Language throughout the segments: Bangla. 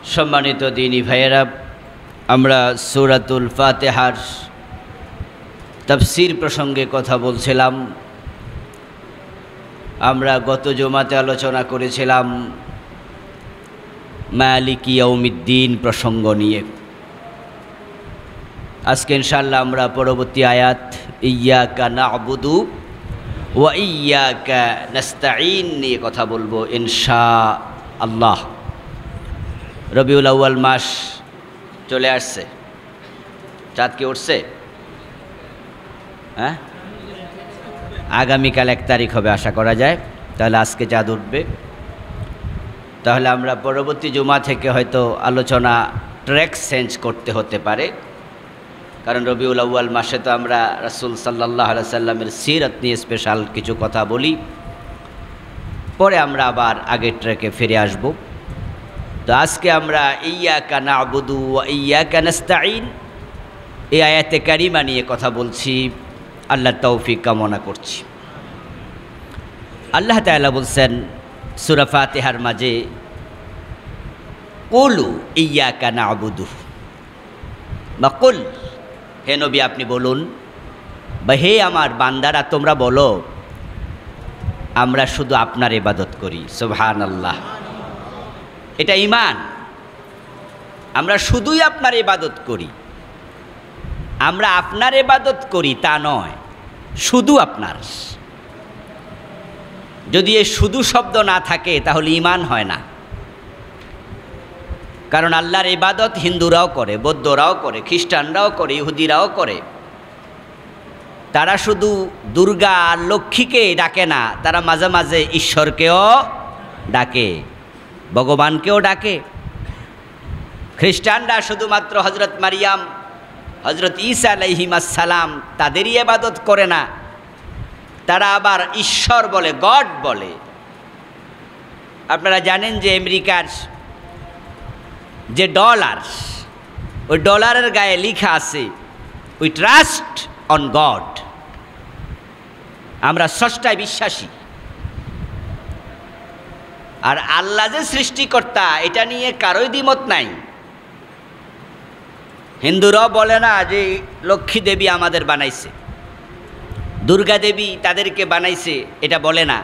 সম্মানিত দিনী ভাইয়েরা, আমরা সূরাতুল ফাতিহার তাফসীর প্রসঙ্গে কথা বলছিলাম। আমরা গত জুমাতে আলোচনা করেছিলাম মালিকি ইয়াউমিদ্দিন প্রসঙ্গ নিয়ে। আজকে ইনশাআল্লাহ আমরা পরবর্তী আয়াত ইয়্যাকা না'বুদু ওয়া ইয়্যাকা নাস্তাঈন নিয়ে কথা বলবো ইনশাআল্লাহ। রবিউল আউয়াল মাস চলে আসছে। চাঁদ কি উঠছে? হ্যাঁ, আগামীকাল 1 তারিখ হবে আশা করা যায়। তাহলে আজকে চাঁদ উঠবে। তাহলে আমরা পরবর্তী জুমা থেকে হয়তো আলোচনা ট্র্যাক চেঞ্জ করতে হতে পারে, কারণ রবিউল আউয়াল মাসে তো আমরা রাসূল সাল্লাল্লাহু আলাইহি সাল্লামের সিরাত নিয়ে স্পেশাল কিছু কথা বলি। পরে আমরা আবার আগের ট্র্যাকে ফিরে আসব। তো আজকে আমরা ইয়্যাকা না'বুদু ওয়া ইয়্যাকা নাস্তাঈন এই আয়াতে কারিমা নিয়ে কথা বলছি। আল্লাহর তৌফিক কামনা করছি। আল্লাহ তাআলা বলছেন সূরা ফাতিহার মাঝে, কুলু ইয়্যাকা না'বুদু, বা কুল, হে নবী আপনি বলুন, বা হে আমার বান্দারা তোমরা বলো, আমরা শুধু আপনার ইবাদত করি। সুবহানাল্লাহ। এটা ঈমান। আমরা শুধুই আপনার ইবাদত করি। আমরা আপনার ইবাদত করি তা নয়, শুধু আপনার। যদি এই শুধু শব্দ না থাকে তাহলে ঈমান হয় না। কারণ আল্লাহর ইবাদত হিন্দুরাও করে, বৌদ্ধরাও করে, খ্রিস্টানরাও করে, ইহুদিরাও করে। তারা শুধু দুর্গা আর লক্ষ্মীকে ডাকে না, তারা মাঝে মাঝে ঈশ্বরকেও ডাকে, ভগবানকেও ডাকে। খ্রিস্টানরা শুধুমাত্র হজরত মারিয়াম, হজরত ঈসা আলাইহিমাসসালাম তাদেরই ইবাদত করে না, তারা আবার ঈশ্বর বলে, গড বলে। আপনারা জানেন যে আমেরিকার যে ডলার, ওই ডলারের গায়ে লেখা আছে উই ট্রাস্ট অন গড। আমরা স্রষ্টায় বিশ্বাসী। আর আল্লাহ যে সৃষ্টিকর্তা এটা নিয়ে কারোই দ্বিমত নাই। হিন্দুরাও বলে না যে লক্ষ্মী দেবী আমাদের বানাইছে, দুর্গা দেবী তাদেরকে বানাইছে, এটা বলে না।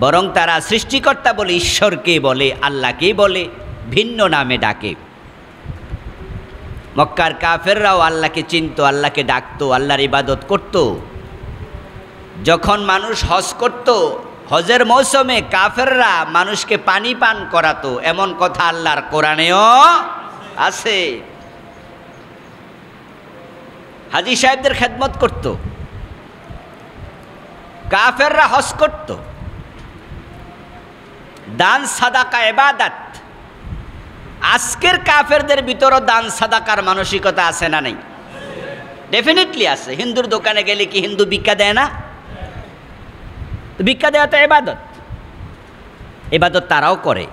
বরং তারা সৃষ্টিকর্তা বলে ঈশ্বরকে বলে, আল্লাহকেই বলে, ভিন্ন নামে ডাকে। মক্কার কাফেররাও আল্লাহকে চিনত, আল্লাহকে ডাকতো, আল্লাহর ইবাদত করত। যখন মানুষ হজ করত, হজের মৌসুমে কাফেররা মানুষকে পানি পান করাতো, এমন কথা আল্লাহর কোরআনেও আছে। হাজী সাহেবদের খেদমত করত, কাফেররা হজ করত। দান সাদাকা ইবাদত। আজকের কাফেরদের ভিতরও দান সাদাকার মানসিকতা আছে না নাই? ডেফিনেটলি আছে। হিন্দুর দোকানে গেলে কি হিন্দু ভিক্ষা দেয় না? ভিক্ষা দেওয়া তো ইবাদত। ইবাদত তারাও করে,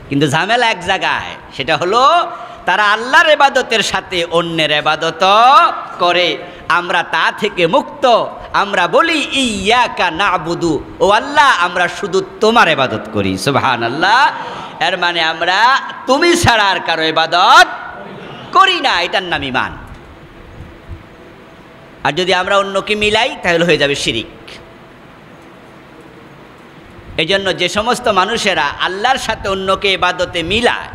কিন্তু ঝামেলা এক জায়গায়, সেটা হলো তারা আল্লাহর ইবাদতের সাথে অন্যের ইবাদত করে। আমরা তা থেকে মুক্ত। আমরা বলি ইয়্যাকা না'বুদু, ও আল্লাহ আমরা শুধু তোমার ইবাদত করি। সুবহানাল্লাহ। এর মানে আমরা তুমি ছাড়া আর কারো ইবাদত করি না, এটার নাম ঈমান। আর যদি আমরা অন্যকে মিলাই তাহলে হয়ে যাবে শিরিক। এই জন্য যে সমস্ত মানুষেরা আল্লাহর সাথে অন্যকে ইবাদতে মিলায়,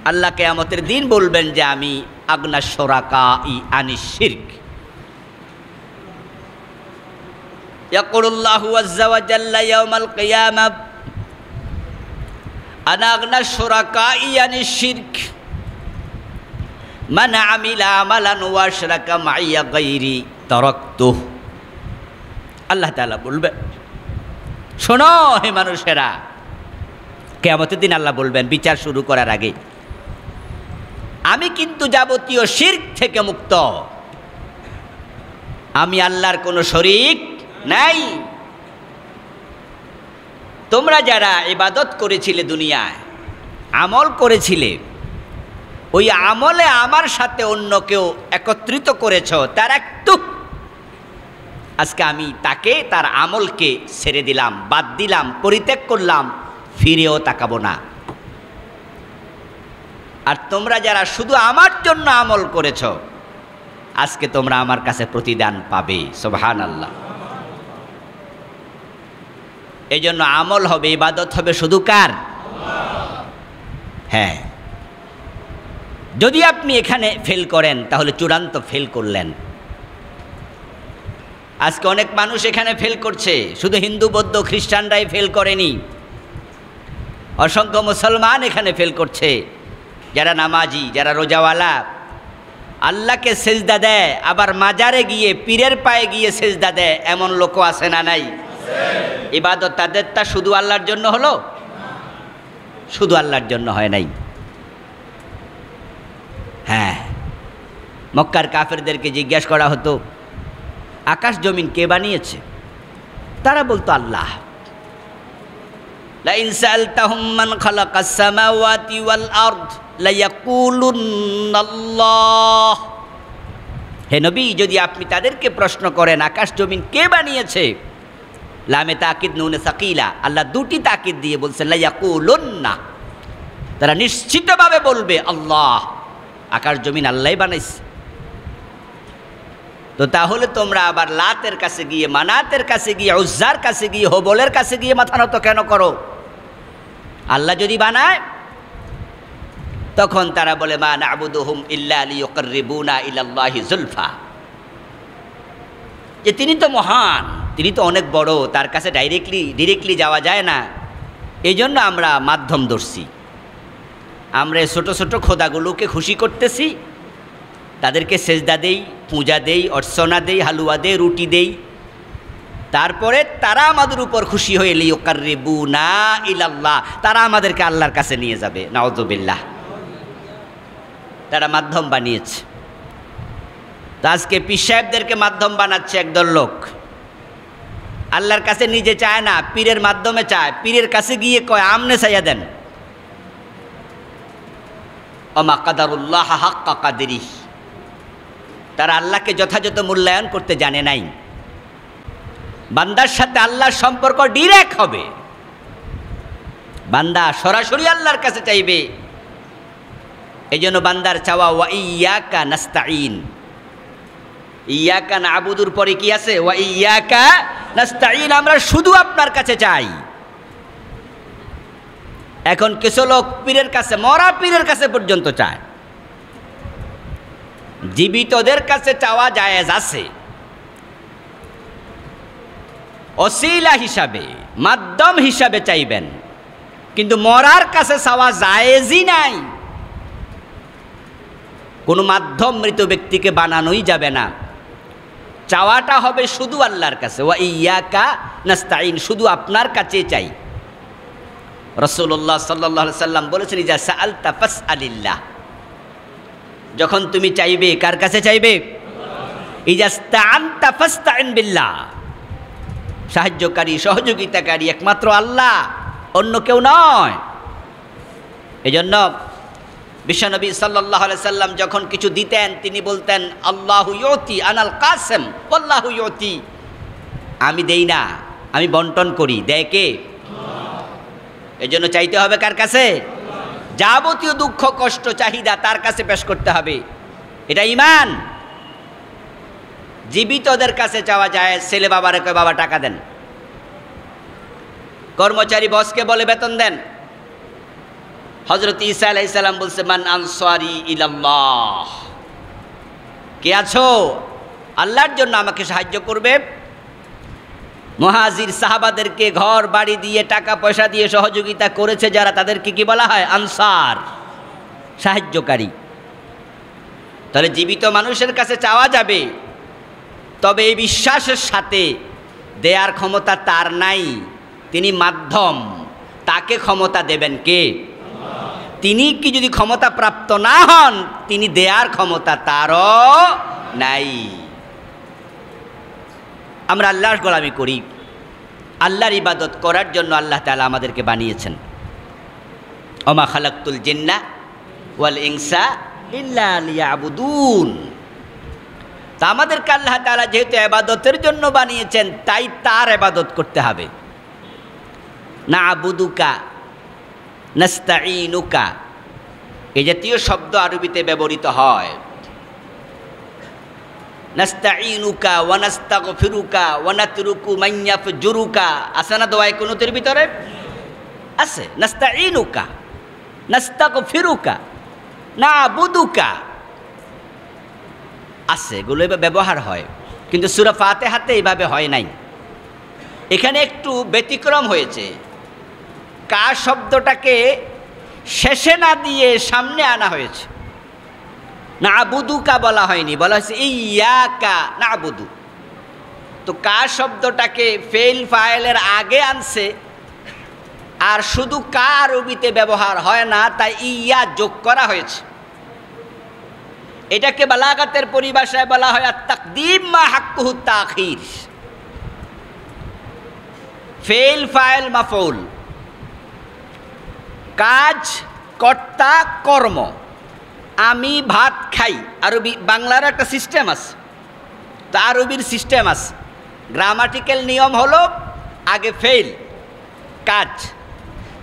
আল্লাহ কিয়ামতের দিন বলবেন যে আমি আগনা শুরাকাই আনিশ শিরক। ইয়াকুলুল্লাহু আযজা ওয়া জাল্লা ইয়াউমাল কিয়ামাহ আনা আগনা শুরাকাই আনিশ শিরক মান আমিলা আমালান ওয়া আশরাকা মাইয়া গায়রি তারাকতুহু। আল্লাহ তাআলা বলবে, শোনো হে মানুষেরা, কিয়ামতের দিন আল্লাহ বলবেন বিচার শুরু করার আগে, আমি কিন্তু যাবতীয় শিরক থেকে মুক্ত। আমি আল্লাহর কোনো শরীক নাই। তোমরা যারা ইবাদত করেছিলে, দুনিয়ায় আমল করেছিলে, ওই আমলে আমার সাথে অন্য কেউ একত্রিত করেছ, তার একটু আজকে আমি তাকে, তার আমলকে ছেড়ে দিলাম, বাদ দিলাম, পরিত্যাগ করলাম, ফিরেও তাকাবো না। আর তোমরা যারা শুধু আমার জন্য আমল করেছ, আজকে তোমরা আমার কাছে প্রতিদান পাবে। সুবহানাল্লাহ। এই জন্য আমল হবে, ইবাদত হবে শুধু কার? হ্যাঁ, যদি আপনি এখানে ফেল করেন তাহলে চূড়ান্ত ফেল করলেন। আজকে অনেক মানুষ এখানে ফেল করছে, শুধু হিন্দু বৌদ্ধ খ্রিস্টানরাই ফেল করেনি, অসংখ্য মুসলমান এখানে ফেল করছে। যারা নামাজি, যারা রোজাওয়ালা, আল্লাহকে সেজদা দেয়, আবার মাজারে গিয়ে পীরের পায়ে গিয়ে সেজদা দেয়, এমন লোকও আছে না নাই? ইবাদত তাদেরটা শুধু আল্লাহর জন্য হলো? শুধু আল্লাহর জন্য হয় নাই। হ্যাঁ, মক্কার কাফেরদেরকে জিজ্ঞাসা করা হতো আকাশ জমিন কে বানিয়েছে? তারা বলতো আল্লাহ। লা ইন সাআলতাহুম মান খালাকাস সামাওয়াতি ওয়াল আরদ লা ইয়াকুলুনাল্লাহ। হে নবী, যদি আপনি তাদেরকে প্রশ্ন করেন আকাশ জমিন কে বানিয়েছে, লামে তাকিদ নুনে সাকিলা, আল্লাহ দুটি তাকিদ দিয়ে বলছেন লা ইয়াকুলুন্না, তারা নিশ্চিতভাবে বলবে আল্লাহ, আকাশ জমিন আল্লাহই বানাইছে। তো তাহলে তোমরা আবার লাতের কাছে গিয়ে, মানাতের কাছে গিয়ে, উজ্জার কাছে গিয়ে, হোবলের কাছে গিয়ে মাথা নত কেন করো? আল্লাহ যদি বানায়, তখন তারা বলে মা না'বুদুহুম ইল্লা লিয়ুকাররিবুনা ইলাল্লাহি যুলফা, যে তিনি তো মহান, তিনি তো অনেক বড়, তার কাছে ডিরেক্টলি যাওয়া যায় না, এই জন্য আমরা মাধ্যম ধরছি। আমরা ছোট ছোট খোদাগুলোকে খুশি করতেছি, তাদেরকে সেজদা দেই, পূজা দেই, অর্চনা দেই, হালুয়া দেই, রুটি দেই, তারপরে তারা আমাদের উপর খুশি হয়ে লিয়ুকাররিবুনা ইলাল্লাহ, তারা আমাদেরকে আল্লাহর কাছে নিয়ে যাবে। নাউযুবিল্লাহ। তারা মাধ্যম বানিয়েছে। তো আজকে পীর সাহেবদেরকে মাধ্যম বানাচ্ছে একদল লোক। আল্লাহর কাছে নিজে চায় না, পীরের মাধ্যমে চায়। পীরের কাছে গিয়ে কয় আমনে চাইয়া দেন। ওমা কাদারুল্লাহ হাক্কা কাদরিহ, তারা আল্লাহকে যথাযথ মূল্যায়ন করতে জানে নাই। বান্দার সাথে আল্লাহর সম্পর্ক ডিরেক্ট হবে, বান্দা সরাসরি আল্লাহর কাছে চাইবে। এই জন্য বান্দার চাওয়া ওয়া ইয়াকা নাস্তাইন, ইয়াকা নাবুদুর পরে কি আছে? ওয়া ইয়াকা নাস্তাইন, আমরা শুধু আপনার কাছে চাই। এখন কিছু লোক পীরের কাছে, মরা পীরের কাছে পর্যন্ত চায়। জীবিতদের কাছে চাওয়া জায়েজ আছে, ওসিলা হিসাবে, মাধ্যম হিসাবে চাইবেন, কিন্তু মরার কাছে চাওয়া জায়েজই নাই। কোনো মাধ্যম মৃত ব্যক্তিকে বানানোই যাবে না, চাওয়াটা হবে শুধু আল্লাহর কাছে। ওয়া ইয়াকা নাস্তাইন, শুধু আপনার কাছে চাই। রাসূলুল্লাহ সাল্লাল্লাহু আলাইহি সাল্লাম বলেছেন ইজা সাআলতা ফাসআলিল্লাহ, যখন তুমি চাইবে কার কাছে চাইবে? ইজা ইসতাআনতা ফাসতাইন বিল্লাহ, সাহায্যকারী সহযোগিতাকারী একমাত্র আল্লাহ, অন্য কেউ নয়। এজন্য বিশ্বনবী সাল্লাল্লাহু আলাইহি সাল্লাম যখন কিছু দিতেন তিনি বলতেন আল্লাহু ইউতি আনাল কাসেম ওয়াল্লাহু ইউতি, আমি দেই না, আমি বন্টন করি, দেয় কে? এজন্য চাইতে হবে কার কাছে? যাবতীয় দুঃখ কষ্ট চাহিদা তার কাছে পেশ করতে হবে, এটা ঈমান। জীবিতদের কাছে চাওয়া যায়। ছেলে বাবারে কয় বাবা টাকা দেন, কর্মচারী বসকে বলে বেতন দেন। হযরত ঈসা আলাইহিস সালাম বলছে মান আনসারি ইলাল্লাহ, কে আছো আল্লাহর জন্য আমাকে সাহায্য করবে? মুহাজির সাহাবাদেরকে ঘর বাড়ি দিয়ে টাকা পয়সা দিয়ে সহযোগিতা করেছে যারা, তাদেরকে কি বলা হয়? আনসার, সাহায্যকারী। তাহলে জীবিত মানুষের কাছে চাওয়া যাবে, তবে এই বিশ্বাসের সাথে দেয়ার ক্ষমতা তার নাই, তিনি মাধ্যম, তাকে ক্ষমতা দেবেন কে? তিনি কি যদি ক্ষমতা প্রাপ্ত না হন, তিনি দেয়ার ক্ষমতা তারও নাই। আমরা আল্লাহর গোলামি করি, আল্লাহর ইবাদত করার জন্য আল্লাহ তাআলা আমাদেরকে বানিয়েছেন। ওমা খালাকতুল জিন্না ওয়াল ইনসা ইল্লা লিয়াবুদুন, তা আমাদেরকে আল্লাহ তাআলা যেহেতু ইবাদতের জন্য বানিয়েছেন, তাই তার ইবাদত করতে হবে। না'বুদুকা নাস্তাঈনুকা এই জাতীয় শব্দ আরবিতে ব্যবহৃত হয়। নাস্তাঈনুকা ওয়া নাস্তাগফিরুকা ওয়া নাতরুকু মান ইয়াফজুরুকা, আছে না দোয়ায়ে কুনুতের ভিতরে? আছে। নাস্তাঈনুকা, নাস্তাগফিরুকা, না'বুদুকা, আছে, এগুলো ব্যবহার হয়, কিন্তু সূরা ফাতিহাতে এইভাবে হয় নাই। এখানে একটু ব্যতিক্রম হয়েছে। কা শব্দটাকে শেষে না দিয়ে সামনে আনা হয়েছে। না'বুদুকা বলা হয়নি, বলা হয়েছে ইয়াকা না'বুদু। তো কা শব্দটাকে ফেল ফাইলের আগে আনছে, আর শুধু কা আরবিতে ব্যবহার হয় না, তাই ইয়া যোগ করা হয়েছে। এটাকে বালাগাতের পরিভাষায় বলা হয় আত-তাকদীম মা হাক্কুহু তাখির। ফেল ফাইল মাফউল, কাজ, কর্তা, কর্ম। আমি ভাত খাই, আরবি বাংলার একটা সিস্টেম আছে, তো আরবির সিস্টেম আছে। গ্রামাটিক্যাল নিয়ম হলো আগে ফেল কাজ,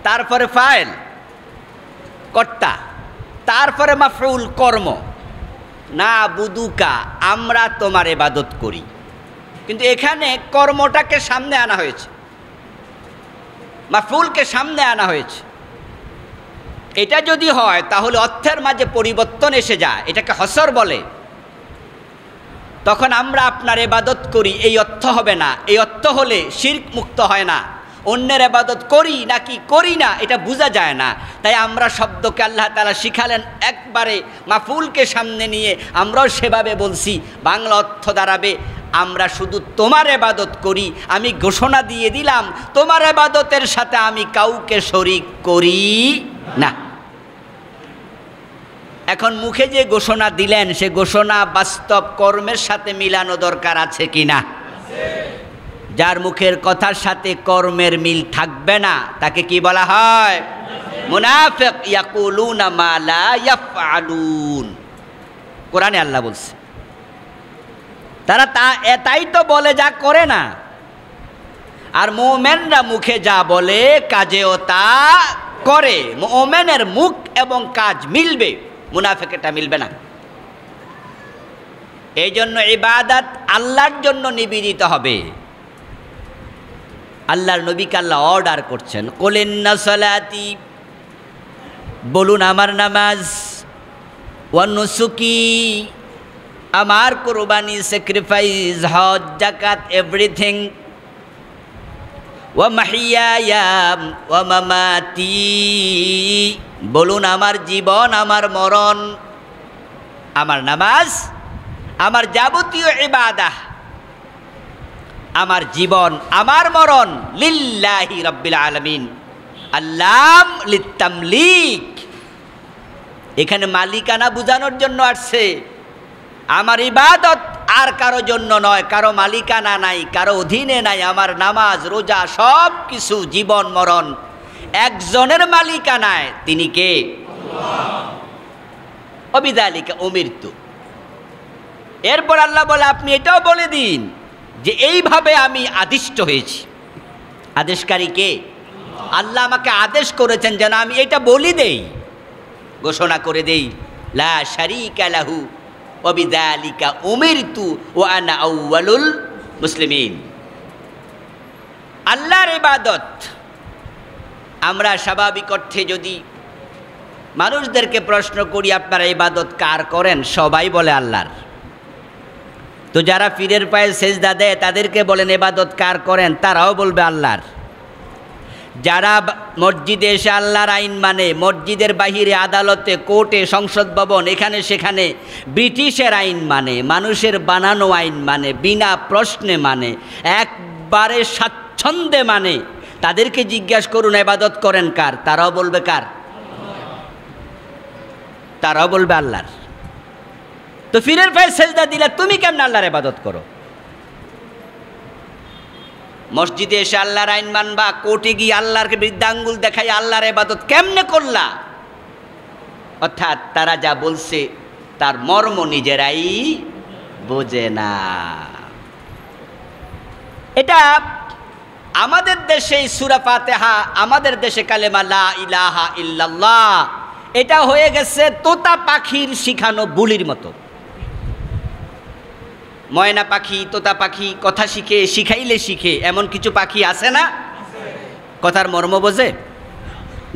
তারপরে ফাইল কর্তা, তারপরে মাফউল কর্ম। না'বুদুকা, আমরা তোমার ইবাদত করি। কিন্তু এখানে কর্মটাকে সামনে আনা হয়েছে, মাফউলকে সামনে আনা হয়েছে। এটা যদি হয় তাহলে অর্থের মাঝে পরিবর্তন এসে যায়, এটাকে হসর বলে। তখন আমরা আপনার ইবাদত করি এই অর্থ হবে না। এই অর্থ হলে শিরক মুক্ত হয় না। অন্যের ইবাদত করি নাকি করি না এটা বোঝা যায় না। তাই আমরা শব্দকে আল্লাহ তাআলা শিখালেন একবারে মাফউলকে সামনে নিয়ে, আমরাও সেভাবে বলছি। বাংলা অর্থ দাঁড়াবে আমরা শুধু তোমার ইবাদত করি। আমি ঘোষণা দিয়ে দিলাম তোমার ইবাদতের সাথে আমি কাউকে শরীক করি না। এখন মুখে যে ঘোষণা দিলেন সে ঘোষণা বাস্তব কর্মের সাথে মিলানো দরকার আছে কিনা? যার মুখের কথার সাথে কর্মের মিল থাকবে না তাকে কি বলা হয়? মুনাফিক। ইয়াকুলুনা মা লা ইয়াফআলুন, কোরআনে আল্লাহ বলছে। তারা তাই তো বলে যা করে না। আর মুমিনরা মুখে যা বলে কাজেও তা করে। মুমিনের মুখ এবং কাজ মিলবে, মুনাফিকেরটা মিলবে না। এই জন্য ইবাদত আল্লাহর জন্য নিবেদিত হবে। আল্লাহর নবীকে আল্লাহ অর্ডার করছেন, কুলিন্না সালাতি, বলুন আমার নামাজ, ওয়া নুসুকি, আমার কুরবানি, স্যাক্রিফাইস, হজ, যাকাত, এভরিথিং, ওয়া মাহিয়ায়া ওয়া মামাতি, বলুন আমার জীবন, আমার মরণ, আমার নামাজ, আমার যাবতীয় ইবাদাহ, আমার জীবন, আমার মরণ লিল্লাহি রাব্বিল আলামিন। আল্লাম লিতামলিক, এখানে মালিকানা বোঝানোর জন্য আসছে। আমার ইবাদত আর কারো জন্য নয়, কারো মালিকানা নাই, কারো অধীনে নাই। আমার নামাজ, রোজা, সব কিছু, জীবন মরণ একজনের মালিকানায়। তিনি কে? আল্লাহ। অবিযালিকা উমিরতু। এরপর আল্লাহ বলে আপনি এটাও বলে দিন যে এইভাবে আমি আদিষ্ট হয়েছি। আদেশকারী কে? আল্লাহ আমাকে আদেশ করেছেন যেন আমি এটা বলি দেই, ঘোষণা করে দেই, লা শারীকা লাহু ওয়া বিযালিকা উমিরতু ওয়া আনা আউয়ালুল মুসলিমিন। আল্লাহর ইবাদত আমরা স্বাভাবিক অর্থে যদি মানুষদেরকে প্রশ্ন করি আপনারা ইবাদত কার করেন, সবাই বলে আল্লাহর। তো যারা পীরের পায়ে সেজদা দেয় তাদেরকে বলেন ইবাদত কার করেন, তারাও বলবে আল্লাহর। যারা মসজিদে এসে আল্লাহর আইন মানে, মসজিদের বাহিরে আদালতে, কোর্টে, সংসদ ভবন, এখানে সেখানে ব্রিটিশের আইন মানে, মানুষের বানানো আইন মানে, বিনা প্রশ্নে মানে, একবারে স্বাচ্ছন্দ্যে মানে, তাদেরকে জিজ্ঞাসা করুন ইবাদত করেন কার, তারাও বলবে কার? তারাও বলবে আল্লাহর। তো পীরের পায়ে সেজদা দিলে তুমি কেমন আল্লাহর ইবাদত করো? মসজিদে এসে আল্লাহর আইন মানবা, কোর্টে গিয়ে আল্লাহর বিরুদ্ধে আঙ্গুল দেখাই আল্লাহর ইবাদত কেমনে করলা? অর্থাৎ তারা যা বলছে তার মর্ম নিজেরাই বোঝে না। এটা আমাদের দেশে সূরা ফাতিহা, আমাদের দেশে কালেমা লা ইলাহা ইল্লাল্লাহ, এটা হয়ে গেছে তোতা পাখির শিখানো বুলির মতো। ময়না পাখি, তোতা পাখি কথা শিখে, শিখাইলে শিখে, এমন কিছু পাখি আছে না? কথার মর্ম বোঝে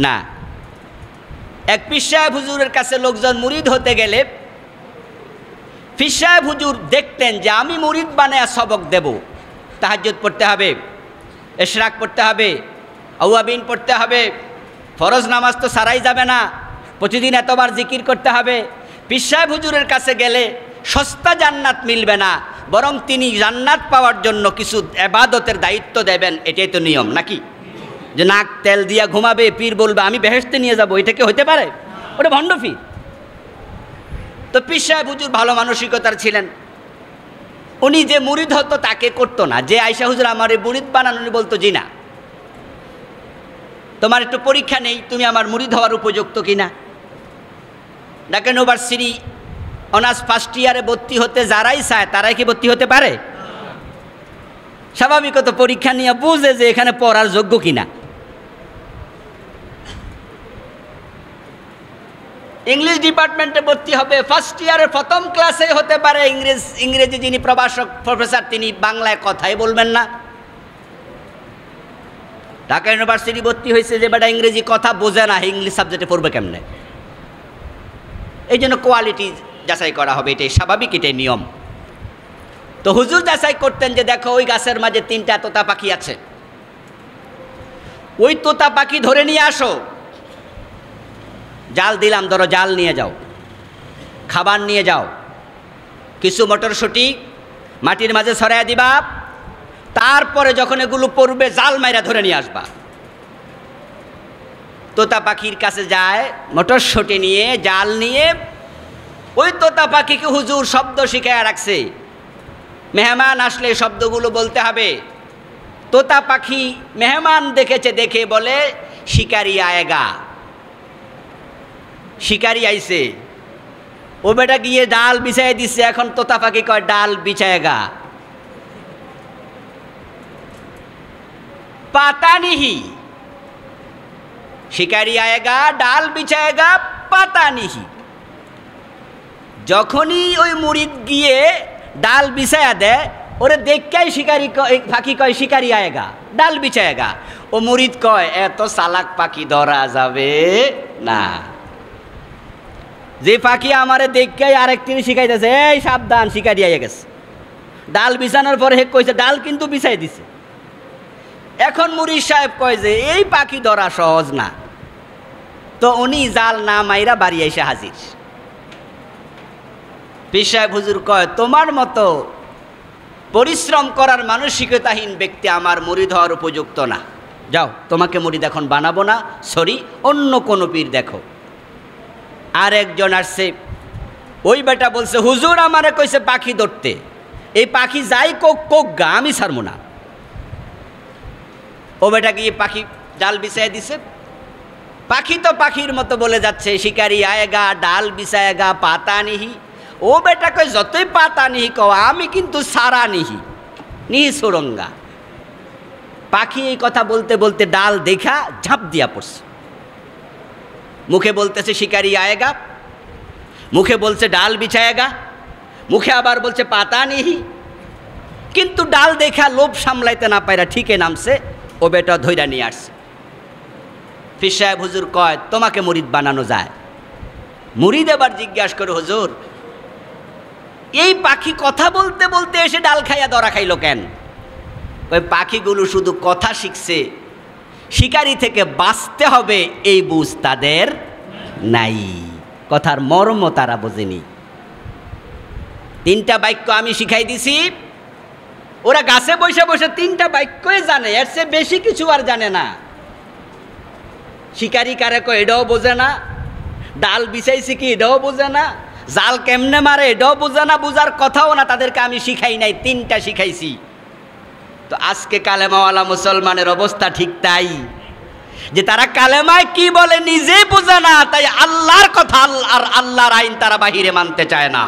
না। এক পীর সাহেব হুজুরের কাছে লোকজন মুরিদ হতে গেলে পীর সাহেব হুজুর দেখতেন যে আমি মুরিদ বানায়া সবক দেব, তাহাজ্জুদ পড়তে হবে, ইশরাক পড়তে হবে, আওয়াবিন পড়তে হবে, ফরজ নামাজ তো সারাই যাবে না, প্রতিদিন এতবার জিকির করতে হবে। পীর সাহেব হুজুরের কাছে গেলে সস্তা জান্নাত মিলবে না, বরং তিনি জান্নাত পাওয়ার জন্য কিছু ইবাদতের দায়িত্ব দেবেন। এটাই তো নিয়ম নাকি? যে নাক তেল দিয়া ঘুমাবে, পীর বলবে আমি বেহেশতে নিয়ে যাব, এটা কি হতে পারে? ওটা ভণ্ড পীর। তো পীর সাহেব হুজুর ভালো মানসিকতার ছিলেন, উনি যে মুরিদ হতো তাকে করতো না। যে আয়সা হুজুর আমার এই মুরিদ বানান, উনি বলতো জি না, তোমার একটু পরীক্ষা নেই, তুমি আমার মুরিদ হওয়ার উপযুক্ত কিনা। ঢাকা ইউনিভার্সিটি অনার্স ফার্স্ট ইয়ারে ভর্তি হতে যারাই চায় তারাই কি ভর্তি হতে পারে? স্বাভাবিকত পরীক্ষা নিয়ে বুঝে যে এখানে পড়ার যোগ্য কিনা। ইংলিশ ডিপার্টমেন্টে ভর্তি হবে, ফার্স্ট ইয়ারের প্রথম ক্লাসে হতে পারে ইংরেজি যিনি প্রভাষক প্রফেসর তিনি বাংলায় কথাই বলবেন না। ঢাকা ইউনিভার্সিটি ভর্তি হয়েছে যে বেটা ইংরেজি কথা বোঝে না, ইংলিশ সাবজেক্টে পড়বে কেমনে? এই জন্য কোয়ালিটি যাচাই করা হবে, এটাই স্বাভাবিক, এটাই নিয়ম। তো হুজুর যাচাই করতেন যে দেখো ওই গাছের মাঝে 3টা তোতা পাখি আছে, ওই তোতা পাখি ধরে নিয়ে আসো, জাল দিলাম, ধরো জাল নিয়ে যাও, খাবার নিয়ে যাও, কিছু মটরশুঁটি মাটির মাঝে ছড়াইয়া দিবা, তারপরে যখন এগুলো পড়বে জাল মাইরা ধরে নিয়ে আসবা। তোতা পাখির কাছে যায় মটরশুঁটি নিয়ে, জাল নিয়ে। ওই তোতা পাখিকে হুজুর শব্দ শিখায় রাখছে, মেহমান আসলে শব্দগুলো বলতে হবে। তোতা পাখি মেহমান দেখেছে, দেখে বলে শিকারি আয়েগা, শিকারি আইছে। ও বেটা গিয়ে ডাল বিছাই দিচ্ছে, এখন তোতা পাখি কয় ডাল বিছায়েগা। পাতা নিহি, শিকারি আয়েগা, ডাল বিছায়েগা, পাতা নিহি। যখনই ওই মুরিদ গিয়ে ডাল বিছায়া দেয়, ওরে দেখকাই শিকারি পাখি কয় শিকারি আয়েগা, ডাল বিছায়েগা। ও মুরিদ কয় এত চালাক পাখি ধরা যাবে না। যে পাখি আমারে দেখকাই আরেকটি শিখাইতেছে এই সাবধান শিকারি আইয়া গেছে, ডাল বিছানোর পরে হে কইছে ডাল কিন্তু বিছাই দিছে। এখন মুরিদ সাহেব কয় যে এই পাখি ধরা সহজ না, তো উনি জাল না মাইরা বাড়ি এসে হাজির। পীর সাহেব হুজুর কয় তোমার মতো পরিশ্রম করার মানসিকতাহীন ব্যক্তি আমার মুরিদ হওয়ার উপযুক্ত না, যাও তোমাকে মুরিদ এখন বানাবো না, সরি অন্য কোনো পীর দেখো। আর একজন আসছে, ওই বেটা বলছে হুজুর আমারে কইছে পাখি ধরতে, এই পাখি যাই কোক কোক গা, আমি ছাড়বো না। ও বেটা গিয়ে পাখি ডাল বিছাই দিছে, পাখি তো পাখির মতো বলে যাচ্ছে শিকারি আয়েগা, ডাল বিছায়েগা, পাতা নিহি। ও বেটা কই যতই পাতা নিহি কও, আমি কিন্তু সারা নিহি, নিহি সুরঙ্গা। পাখি এই কথা বলতে বলতে ডাল দেখা ঝাঁপ দিয়া পড়ছে, মুখে বলতেছে শিকারি আয়েগা, মুখে বলছে ডাল বিছায়েগা, মুখে আবার বলছে পাতা নিহি। কিন্তু ডাল দেখা লোভ সামলাইতে না পাইরা ঠিকই নামছে, ও বেটা ধইরা নিয়ে আসছে। পীর সাহেব হুজুর কয় তোমাকে মুরিদ বানানো যায়। মুরিদ এবার জিজ্ঞাসা করে হুজুর এই পাখি কথা বলতে বলতে এসে ডাল খাইয়া ধরা খাইলো কেন? ওই পাখিগুলো শুধু কথা শিখছে, শিকারি থেকে বাঁচতে হবে এই বুঝ তাদের নাই, কথার মর্ম তারা বোঝেনি। 3টা বাক্য আমি শিখাই দিছি, ওরা গাছে বসে বসে 3টা বাক্যই জানে, এর চেয়ে বেশি কিছু আর জানে না। শিকারি কারে কয় এটাও বোঝে না, ডাল বিছাইছি কি এটাও বোঝে না, জাল কেমনে মারে এটাও বোঝে না, বোঝার কথাও না, তাদেরকে আমি শিখাই নাই, 3টা শিখাইছি। তো আজকে কালেমাওয়ালা মুসলমানের অবস্থা ঠিক তাই, যে তারা কালেমায় কি বলে নিজে বোঝে না, তাই আল্লাহর কথা আর আল্লাহর আইন তারা বাহিরে মানতে চায় না।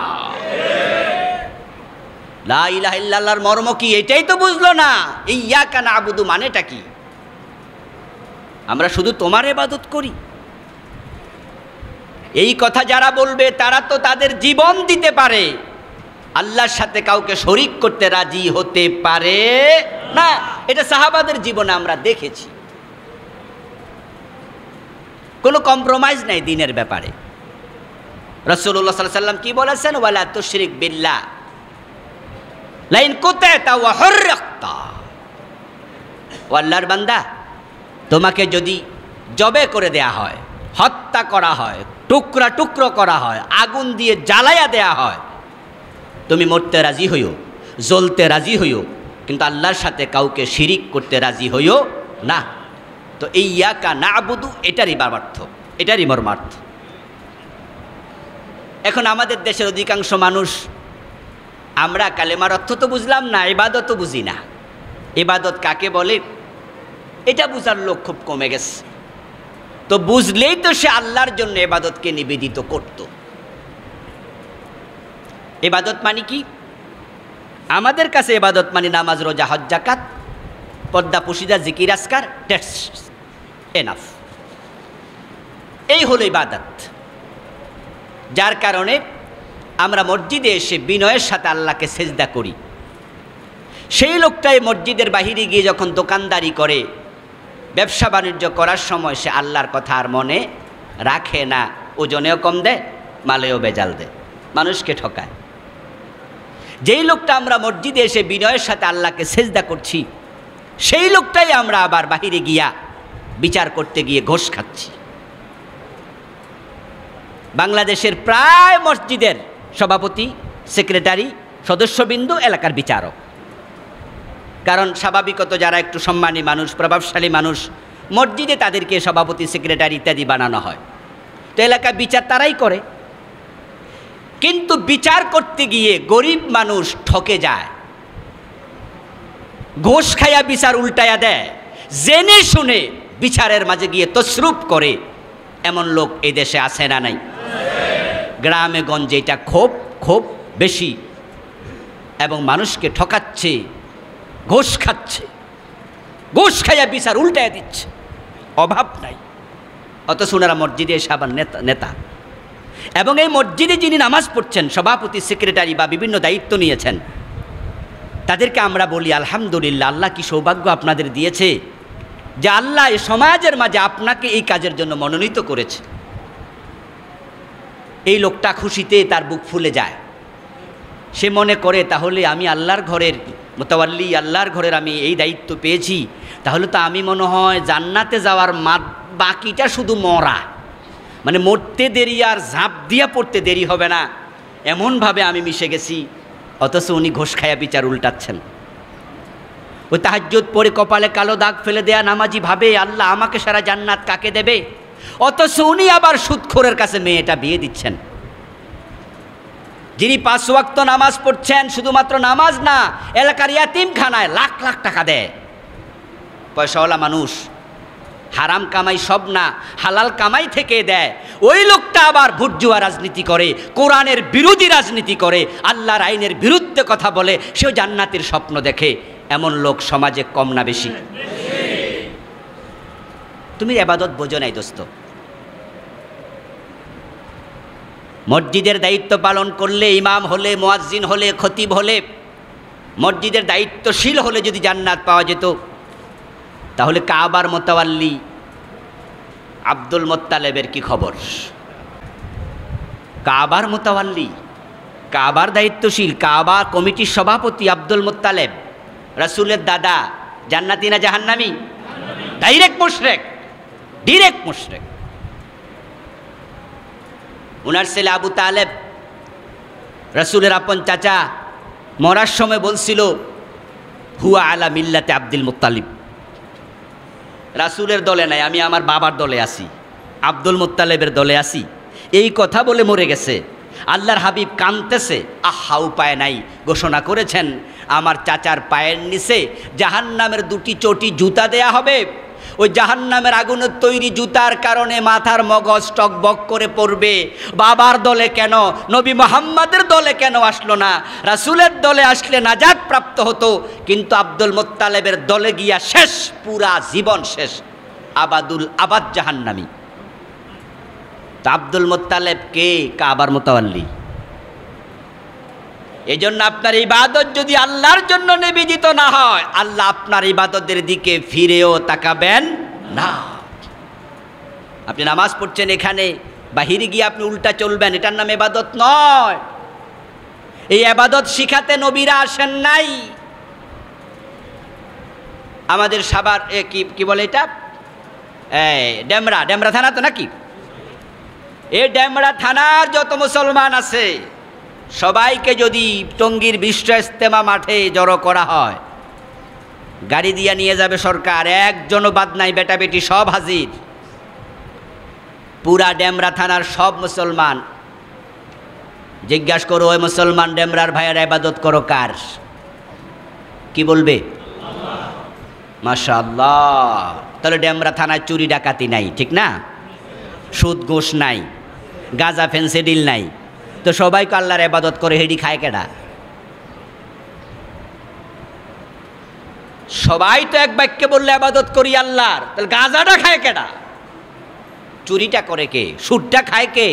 লা ইলাহা ইল্লাল্লাহর মর্ম কি এটাই তো বুঝলো না। ইয়াকা নাবুদু মানেটা কি? আমরা শুধু তোমার ইবাদত করি। এই কথা যারা বলবে তারা তো তাদের জীবন দিতে পারে, আল্লাহর সাথে কাউকে শরীক করতে রাজি হতে পারে না। এটা সাহাবাদের জীবনে আমরা দেখেছি। কোনো কম্প্রোমাইজ নাই দিনের ব্যাপারে। রাসূলুল্লাহ সাল্লাল্লাহু আলাইহি ওয়াসাল্লাম কি বলেছেন? ওয়ালা তুশরিক বিল্লাহ লাইন কুতাতা ওয়া হুররাকতা। ও আল্লাহর বান্দা, তোমাকে যদি জবে করে দেয়া হয়, হত্যা করা হয়, টুকরা টুকরো করা হয়, আগুন দিয়ে জ্বালায়া দেয়া হয়, তুমি মরতে রাজি হইও, জ্বলতে রাজি হইও, কিন্তু আল্লাহর সাথে কাউকে শিরিক করতে রাজি হইও না। তো এই ইয়াকা নাবুদু এটারই বাবার্থ, এটারই মর্মার্থ। এখন আমাদের দেশের অধিকাংশ মানুষ আমরা কালেমার অর্থ তো বুঝলাম না, ইবাদতও বুঝি না। ইবাদত কাকে বলে এটা বুঝার লোক খুব কমে গেছে। তো বুঝলেই তো সে আল্লাহর জন্য ইবাদতকে নিবেদিত করত। ইবাদত মানে কি? আমাদের কাছে ইবাদত মানে নামাজ, রোজা, হজ, যাকাত, পর্দা, পুশিদা, জিকির, আজকার, দ্যাটস এনাফ। এই হলো ইবাদত। যার কারণে আমরা মসজিদে এসে বিনয়ের সাথে আল্লাহকে সেজদা করি। সেই লোকটাই মসজিদের বাহিরে গিয়ে যখন দোকানদারি করে, ব্যবসা বাণিজ্য করার সময় সে আল্লাহর কথা আর মনে রাখে না, ওজনেও কম দেয়, মালেও বেজাল দেয়, মানুষকে ঠকায়। যেই লোকটা আমরা মসজিদে এসে বিনয়ের সাথে আল্লাহকে সেজদা করছি, সেই লোকটাই আমরা আবার বাহিরে গিয়া বিচার করতে গিয়ে ঘোষ খাচ্ছি। বাংলাদেশের প্রায় মসজিদের সভাপতি, সেক্রেটারি, সদস্যবিন্দু এলাকার বিচারক। কারণ স্বাভাবিকত যারা একটু সম্মানী মানুষ, প্রভাবশালী মানুষ, মসজিদে তাদেরকে সভাপতি, সেক্রেটারি ইত্যাদি বানানো হয়। তো এলাকার বিচার তারাই করে। কিন্তু বিচার করতে গিয়ে গরিব মানুষ ঠকে যায়, ঘোষ খায়া বিচার উল্টায়া দেয়, জেনে শুনে বিচারের মাঝে গিয়ে তসরুপ করে। এমন লোক এই দেশে আছে না নাই? গ্রামে গঞ্জে এটা খুব খুব বেশি, এবং মানুষকে ঠকাচ্ছে, ঘোষ খাচ্ছে, ঘোষ খাইয়া বিচার উল্টায়া দিচ্ছে, অভাব নাই। অথচ ওনারা মসজিদে এসে আবার নেতা। এবং এই মসজিদে যিনি নামাজ পড়ছেন, সভাপতি, সেক্রেটারি বা বিভিন্ন দায়িত্ব নিয়েছেন, তাদেরকে আমরা বলি আলহামদুলিল্লাহ, আল্লাহ কি সৌভাগ্য আপনাদের দিয়েছে যে আল্লাহ এই সমাজের মাঝে আপনাকে এই কাজের জন্য মনোনীত করেছে। এই লোকটা খুশিতে তার বুক ফুলে যায়। সে মনে করে তাহলে আমি আল্লাহর ঘরের মুতাওয়াল্লি, আল্লাহর ঘরের আমি এই দায়িত্ব পেয়েছি, তাহলে তো আমি মনে হয় জান্নাতে যাওয়ার বাকিটা শুধু মরা, মানে মরতে দেরি আর ঝাঁপ দিয়া পড়তে দেরি হবে না, এমনভাবে আমি মিশে গেছি। অথচ উনি ঘোষ খায়া বিচার উল্টাচ্ছেন। ওই তাহাজ্জুদ পড়ে কপালে কালো দাগ ফেলে দেয়া নামাজি ভাবে আল্লাহ আমাকে সারা জান্নাত কাকে দেবে, অথচ উনি আবার সুদখোরের কাছে মেয়েটা বিয়ে দিচ্ছেন। যিনি 5 ওয়াক্ত নামাজ পড়ছেন, শুধুমাত্র নামাজ না, এলাকার ইয়াতিমখানায় লাখ লাখ টাকা দেয়। পয়সাওয়ালা মানুষ, হারাম কামাই সব না, হালাল কামাই থেকে দেয়। ওই লোকটা আবার ভোট জুয়া রাজনীতি করে, কোরআনের বিরোধী রাজনীতি করে, আল্লাহর আইনের বিরুদ্ধে কথা বলে, সেও জান্নাতের স্বপ্ন দেখে। এমন লোক সমাজে কম না বেশি? তুমি ইবাদত বোঝো নাই দোস্ত। মসজিদের দায়িত্ব পালন করলে, ইমাম হলে, মুয়াজ্জিন হলে, খতিব হলে, মসজিদের দায়িত্বশীল হলে যদি জান্নাত পাওয়া যেত, তাহলে কাবার মুতাওয়াল্লি আব্দুল মুত্তালিবের কি খবর? কাবার মুতাওয়াল্লি, কাবার দায়িত্বশীল, কাবা কমিটির সভাপতি আব্দুল মুত্তালিব, রাসূলের দাদা, জান্নাতি না জাহান্নামী? ডাইরেক্ট মুশরিক, ডিরেক্ট মুশরিক। উনার ছেলে আবু তালেব, রাসূলের আপন চাচা, মরার সময় বলছিল হুয়া আলা মিল্লাতে আব্দুল মুত্তালিব। রাসূলের দলে নাই, আমি আমার বাবার দলে আছি, আব্দুল মুত্তালিবের দলে আছি, এই কথা বলে মরে গেছে। আল্লাহর হাবিব কাঁদতেছে, আহা উপায় নাই, ঘোষণা করেছেন আমার চাচার পায়ের নিচে জাহান্নামের 2টি চটি জুতা দেয়া হবে। ওই জাহান্নামের আগুনের তৈরি জুতার কারণে মাথার মগজ টকবক করে পড়বে। বাবার দলে কেন, নবী মুহাম্মাদের দলে কেন আসলো না? রাসূলের দলে আসলে নাজাত প্রাপ্ত হতো, কিন্তু আব্দুল মুত্তালিবের দলে গিয়া শেষ, পুরা জীবন শেষ, আবাদুল আবাদ জাহান্নামী। তো আব্দুল মুত্তালেব কে? কাবার মুতাওয়াল্লি। এই জন্য আপনার ইবাদত যদি আল্লাহর জন্য নিবেদিত না হয়, আল্লাহ আপনার ইবাদতের দিকে ফিরেও তাকাবেন না। আপনি নামাজ পড়ছেন, এখানে বাহিরে গিয়ে আপনি উল্টা চলবেন, এটার নাম ইবাদত নয়। এই ইবাদত শিখাতে নবীরা আসেন নাই। আমাদের সাভার কি বলে এটা, ডেমরা থানা তো নাকি? এই ডেমরা থানার যত মুসলমান আছে সবাইকে যদি টঙ্গীর বিশ্ব ইজতেমা মাঠে জড়ো করা হয়, গাড়ি দিয়ে নিয়ে যাবে সরকার, একজনও বাদ নাই, বেটা বেটি সব হাজির। পুরা ডেমরা থানার সব মুসলমান জিজ্ঞাসা করো, ওই মুসলমান ডেমরার ভাইয়ের ইবাদত করো কার? কি বলবে? মাশাআল্লাহ। তাহলে ডেমরা থানায় চুরি ডাকাতি নাই, ঠিক না? সুদ ঘুষ নাই, গাঁজা ফেন্সিডিল নাই, তো সবাইকে আল্লাহর ইবাদত করে, হেডি খায় কেডা? সবাই তো এক বাক্যে বললে ইবাদত করি আল্লাহর, তাহলে গাঁজাটা খায় কেডা? চুরিটা করে কে? সুদটা খায় কে?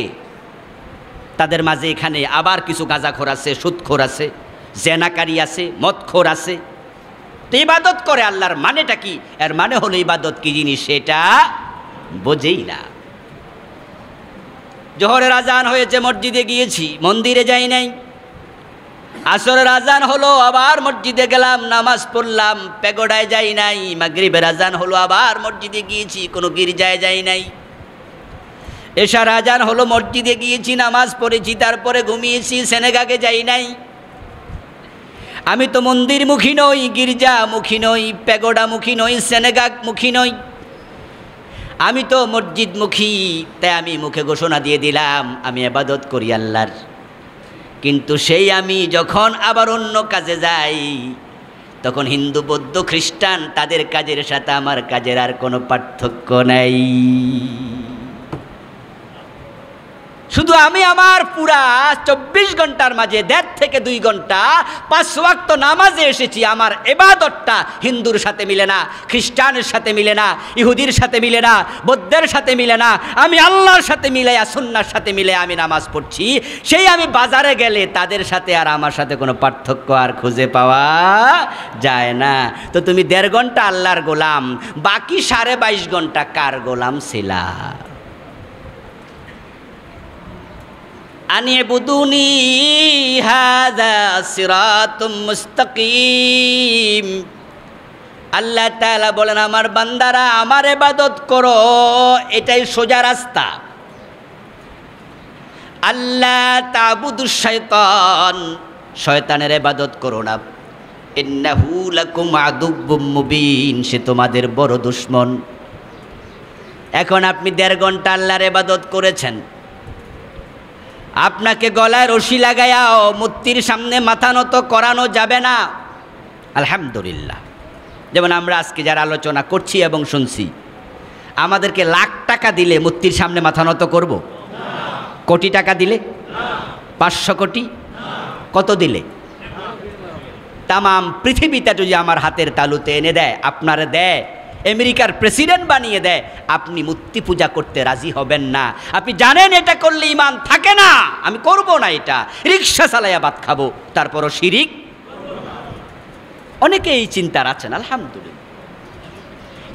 তাদের মাঝে এখানে আবার কিছু গাঁজাখোর আছে, সুদখোর আছে, জেনাকারী আছে, মদখোর আছে। তো ইবাদত করে আল্লাহর মানেটা কি? এর মানে হলো ইবাদত কি জিনিস সেটা বোঝেই না। জোহরের আজান হয়েছে, মসজিদে গিয়েছি, মন্দিরে যাই নাই। আসরের আজান হলো, আবার মসজিদে গেলাম, নামাজ পড়লাম, পেগোডায় যাই নাই। মাগরিবের আজান হলো, আবার মসজিদে গিয়েছি, কোনো গির্জায় যাই নাই। এশার আজান হলো, মসজিদে গিয়েছি, নামাজ পড়েছি, তারপরে ঘুমিয়েছি, সেনেগাকে যাই নাই। আমি তো মন্দিরমুখী নই, গির্জামুখী নই, পেগোডামুখী নই, সেনেগামুখী নই, আমি তো মসজিদমুখী। তাই আমি মুখে ঘোষণা দিয়ে দিলাম আমি ইবাদত করি আল্লাহর। কিন্তু সেই আমি যখন আবার অন্য কাজে যাই, তখন হিন্দু, বৌদ্ধ, খ্রিস্টান তাদের কাজের সাথে আমার কাজের আর কোনো পার্থক্য নাই। শুধু আমি আমার পুরা 24 ঘন্টার মাঝে 1.5 থেকে 2 ঘন্টা 5 ওয়াক্ত নামাজে এসেছি। আমার ইবাদতটা হিন্দুর সাথে মিলে না, খ্রিস্টানের সাথে মিলে না, ইহুদির সাথে মিলে না, বৌদ্ধের সাথে মিলে না। আমি আল্লাহর সাথে মিলাইয়া, সুন্নাহর সাথে মিলে আমি নামাজ পড়ছি। সেই আমি বাজারে গেলে তাদের সাথে আর আমার সাথে কোনো পার্থক্য আর খুঁজে পাওয়া যায় না। তো তুমি 1.5 ঘন্টা আল্লাহর গোলাম, বাকি 22.5 ঘন্টা কার গোলাম ছিলা? আনিবুদুনি হাযা সিরাতুম মুস্তাকিম। আল্লাহ তাআলা বলেন, আমার বান্দারা আমার ইবাদত করো, এটাই সোজা রাস্তা। আল্লাহ তা'বুদুশ শাইতান, শয়তানের ইবাদত করো না। ইন্নাহু লাকুম আদুব্বুম মুবিন, সে তোমাদের বড় দুশমন। এখন আপনি 1.5 ঘন্টা আল্লাহর ইবাদত করেছেন, আপনাকে গলায় রশি লাগায়াও মূর্তির সামনে মাথা নত করানো যাবে না। আলহামদুলিল্লাহ, যেমন আমরা আজকে যারা আলোচনা করছি এবং শুনছি, আমাদেরকে লাখ টাকা দিলে মূর্তির সামনে মাথা নত করব? কোটি টাকা দিলে? 500 কোটি? কত দিলে? তামাম পৃথিবীটা যদি আমার হাতের তালুতে এনে দেয়, আপনারা দেয়, আমেরিকার প্রেসিডেন্ট বানিয়ে দেয়, আপনি মূর্তি পূজা করতে রাজি হবেন না। আপনি জানেন এটা করলে ঈমান থাকে না, আমি করব না, এটা রিক্সা চালাইয়া ভাত খাবো, তারপরও শিরিক। অনেকে এই চিন্তার আছেন, আলহামদুলিল্লাহ।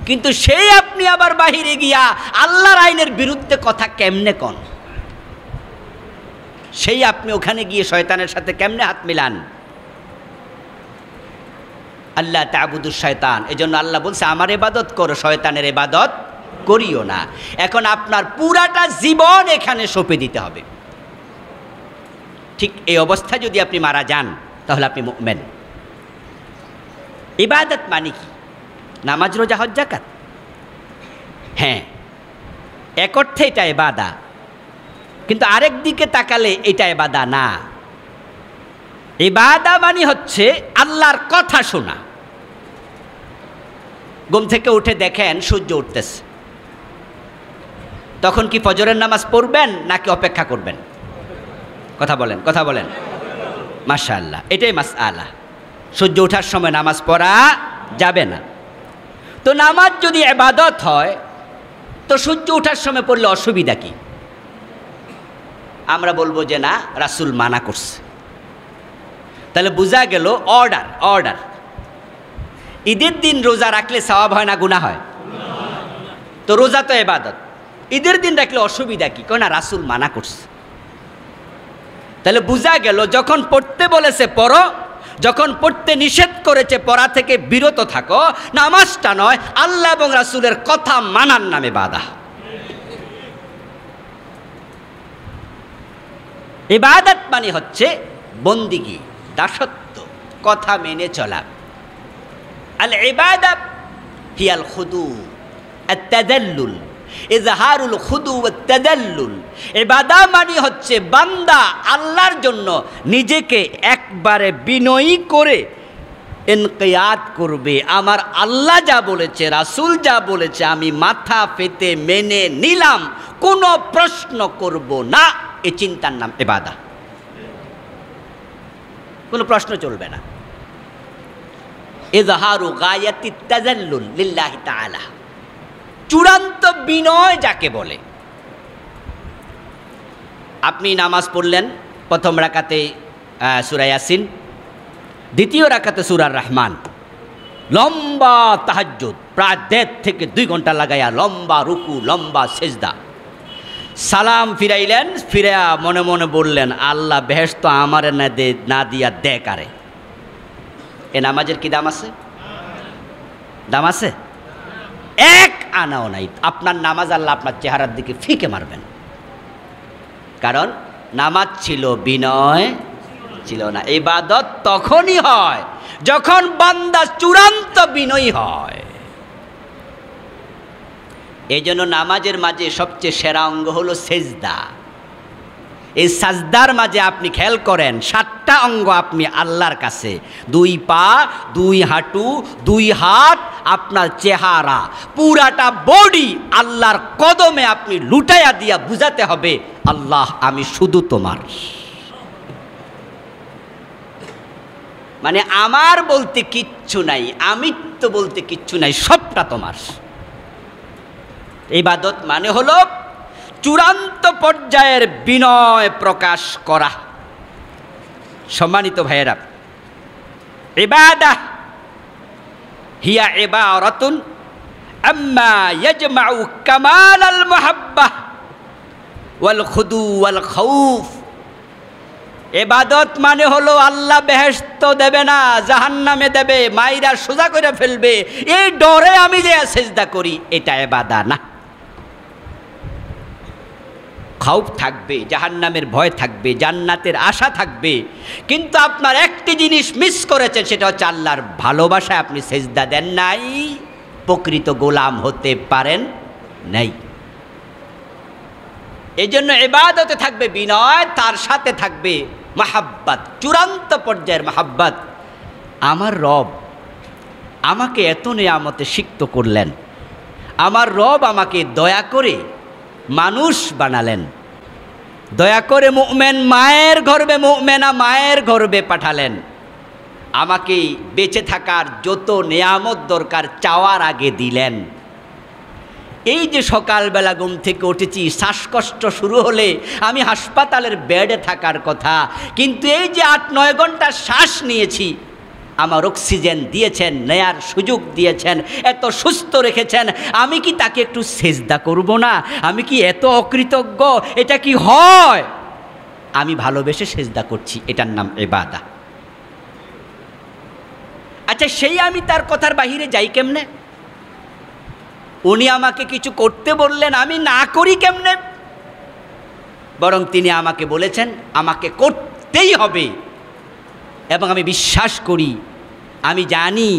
কিন্তু সেই আপনি আবার বাহিরে গিয়া আল্লাহর আইনের বিরুদ্ধে কথা কেমনে কন? সেই আপনি ওখানে গিয়ে শয়তানের সাথে কেমনে হাত মিলান? আল্লাহ তা'বুদুশ শাইতান, এজন্য আল্লাহ বলছে আমার ইবাদত করো, শয়তানের ইবাদত করিও না। এখন আপনার পুরাটা জীবন এখানে সঁপে দিতে হবে। ঠিক এই অবস্থায় যদি আপনি মারা যান, তাহলে আপনি মুমিন। ইবাদত মানে কি? নামাজ, রোজা, হজ, যাকাত। হ্যাঁ, এক অর্থে এটা ইবাদত, কিন্তু আরেক দিকে তাকালে এটা ইবাদত না। ইবাদত মানে হচ্ছে আল্লাহর কথা শোনা। ঘুম থেকে উঠে দেখেন সূর্য উঠতেছে, তখন কি ফজরের নামাজ পড়বেন নাকি অপেক্ষা করবেন? কথা বলেন, কথা বলেন। মাশাআল্লাহ, এটাই মাসআলা। সূর্য ওঠার সময় নামাজ পড়া যাবে না। তো নামাজ যদি ইবাদত হয়, তো সূর্য ওঠার সময় পড়লে অসুবিধা কি? আমরা বলবো যে না, রাসূল মানা করছে। তাহলে বোঝা গেল অর্ডার। ঈদের দিন রোজা রাখলে সওয়াব হয় না গুনাহ হয়? তো রোজা তো ইবাদত, ঈদের দিন রাখলে অসুবিধা কি? কেন না, রাসূল মানা করছে। তাহলে বোঝা গেল যখন পড়তে বলেছে পড়ো, যখন পড়তে নিষেধ করেছে পড়া থেকে বিরত থাকো। নামাজটা নয়, আল্লাহ এবং রাসূলের কথা মানার নামে বাধা। ইবাদত মানে হচ্ছে বন্দিগি, দাসত্ব, কথা মেনে চলা। আল ইবাদাত হিয়াল খুদু আত তাদাল্লুল, ইজহারুল খুদু ওয়াত তাদাল্লুল। ইবাদত মানে হচ্ছে বান্দা আল্লাহর জন্য নিজেকে একবারে বিনয়ী করে ইনকিয়াদ করবে। আমার আল্লাহ যা বলেছে, রাসূল যা বলেছে, আমি মাথা পেতে মেনে নিলাম, কোনো প্রশ্ন করব না। এই চিন্তার নাম ইবাদত। কোনো প্রশ্ন চলবে না। ইজহারু গায়াতিত তাজাল্লুল লিল্লাহি তাআলা, চূড়ান্ত বিনয় যাকে বলে। আপনি নামাজ পড়লেন, প্রথম রাকাতে সূরা ইয়াসিন, দ্বিতীয় রাকাতে সূরা রহমান, লম্বা তাহাজ্জুদ, প্রায় 1.5 থেকে 2 ঘন্টা লাগাইয়া লম্বা রুকু, লম্বা সেজদা। সালাম ফিরাইলেন, ফিরা মনে মনে বললেন, আল্লাহ বেহেশত আমারে না দিয়া দে কারে। এ নামাজের কি দাম আছে? দাম আছে? এক আনাও নাই। আপনার নামাজ আল্লাহ আপনার চেহারার দিকে ফিকে মারবেন। কারণ নামাজ ছিল, বিনয় ছিল না। ইবাদত তখনই হয় যখন বান্দা চূড়ান্ত বিনয়ী হয়। এই জন্য নামাজের মাঝে সবচেয়ে সেরা অঙ্গ হলো সেজদা। এই সাজদার মাঝে আপনি খেয়াল করেন, 7টা অঙ্গ আপনি আল্লাহর কাছে, 2 পা, 2 হাঁটু, 2 হাত, আপনার চেহারা, পুরাটা বডি আল্লাহর কদমে আপনি লুটাইয়া দিয়া বুঝাতে হবে, আল্লাহ আমি শুধু তোমার। মানে আমার বলতে কিচ্ছু নাই, আমিত্ব বলতে কিচ্ছু নাই, সবটা তোমার। ইবাদত মানে হলো চূড়ান্ত পর্যায়ের বিনয় প্রকাশ করা। সম্মানিত ভাইয়েরা, ইবাদাহ হিয়া ইবারাতুন আম্মা ইয়াজমাউ কামাল আল মুহাব্বাহ ওয়াল খুদু ওয়াল খাউফ। ইবাদত মানে হলো আল্লাহ বেহেশত দেবে না, জাহান্নামে দেবে, মাইরা সোজা করে ফেলবে, এই ডরে আমি যে সেজদা করি, এটা ইবাদত না। খাউফ থাকবে, জাহান্নামের ভয় থাকবে, জান্নাতের আশা থাকবে, কিন্তু আপনার একটি জিনিস মিস করেছেন, সেটা হচ্ছে আল্লাহর ভালোবাসায় আপনি সেজদা দেন নাই, প্রকৃত গোলাম হতে পারেন নাই। এই জন্য ইবাদতে থাকবে বিনয়, তার সাথে থাকবে মাহাব্বাত, চূড়ান্ত পর্যায়ের মাহাব্বাত। আমার রব আমাকে এত নেয়ামতে সিক্ত করলেন, আমার রব আমাকে দয়া করে মানুষ বানালেন, দয়া করে মুমিন মায়ের গর্ভে, মুমিনা মায়ের গর্ভে পাঠালেন, আমাকে বেঁচে থাকার যত নেয়ামত দরকার চাওয়ার আগে দিলেন। এই যে সকালবেলা ঘুম থেকে উঠেছি, শ্বাসকষ্ট শুরু হলে আমি হাসপাতালের বেডে থাকার কথা, কিন্তু এই যে 8-9 ঘন্টা শ্বাস নিয়েছি, আমার অক্সিজেন দিয়েছেন, নেয়ার সুযোগ দিয়েছেন, এত সুস্থ রেখেছেন, আমি কি তাকে একটু সেজদা করব না? আমি কি এত অকৃতজ্ঞ? এটা কি হয়? আমি ভালোবেসে সেজদা করছি, এটার নাম ইবাদত। আচ্ছা, সেই আমি তার কথার বাহিরে যাই কেমনে? উনি আমাকে কিছু করতে বললেন, আমি না করি কেমনে? বরং তিনি আমাকে বলেছেন আমাকে করতেই হবে, এবং আমি বিশ্বাস করি, আমি জানি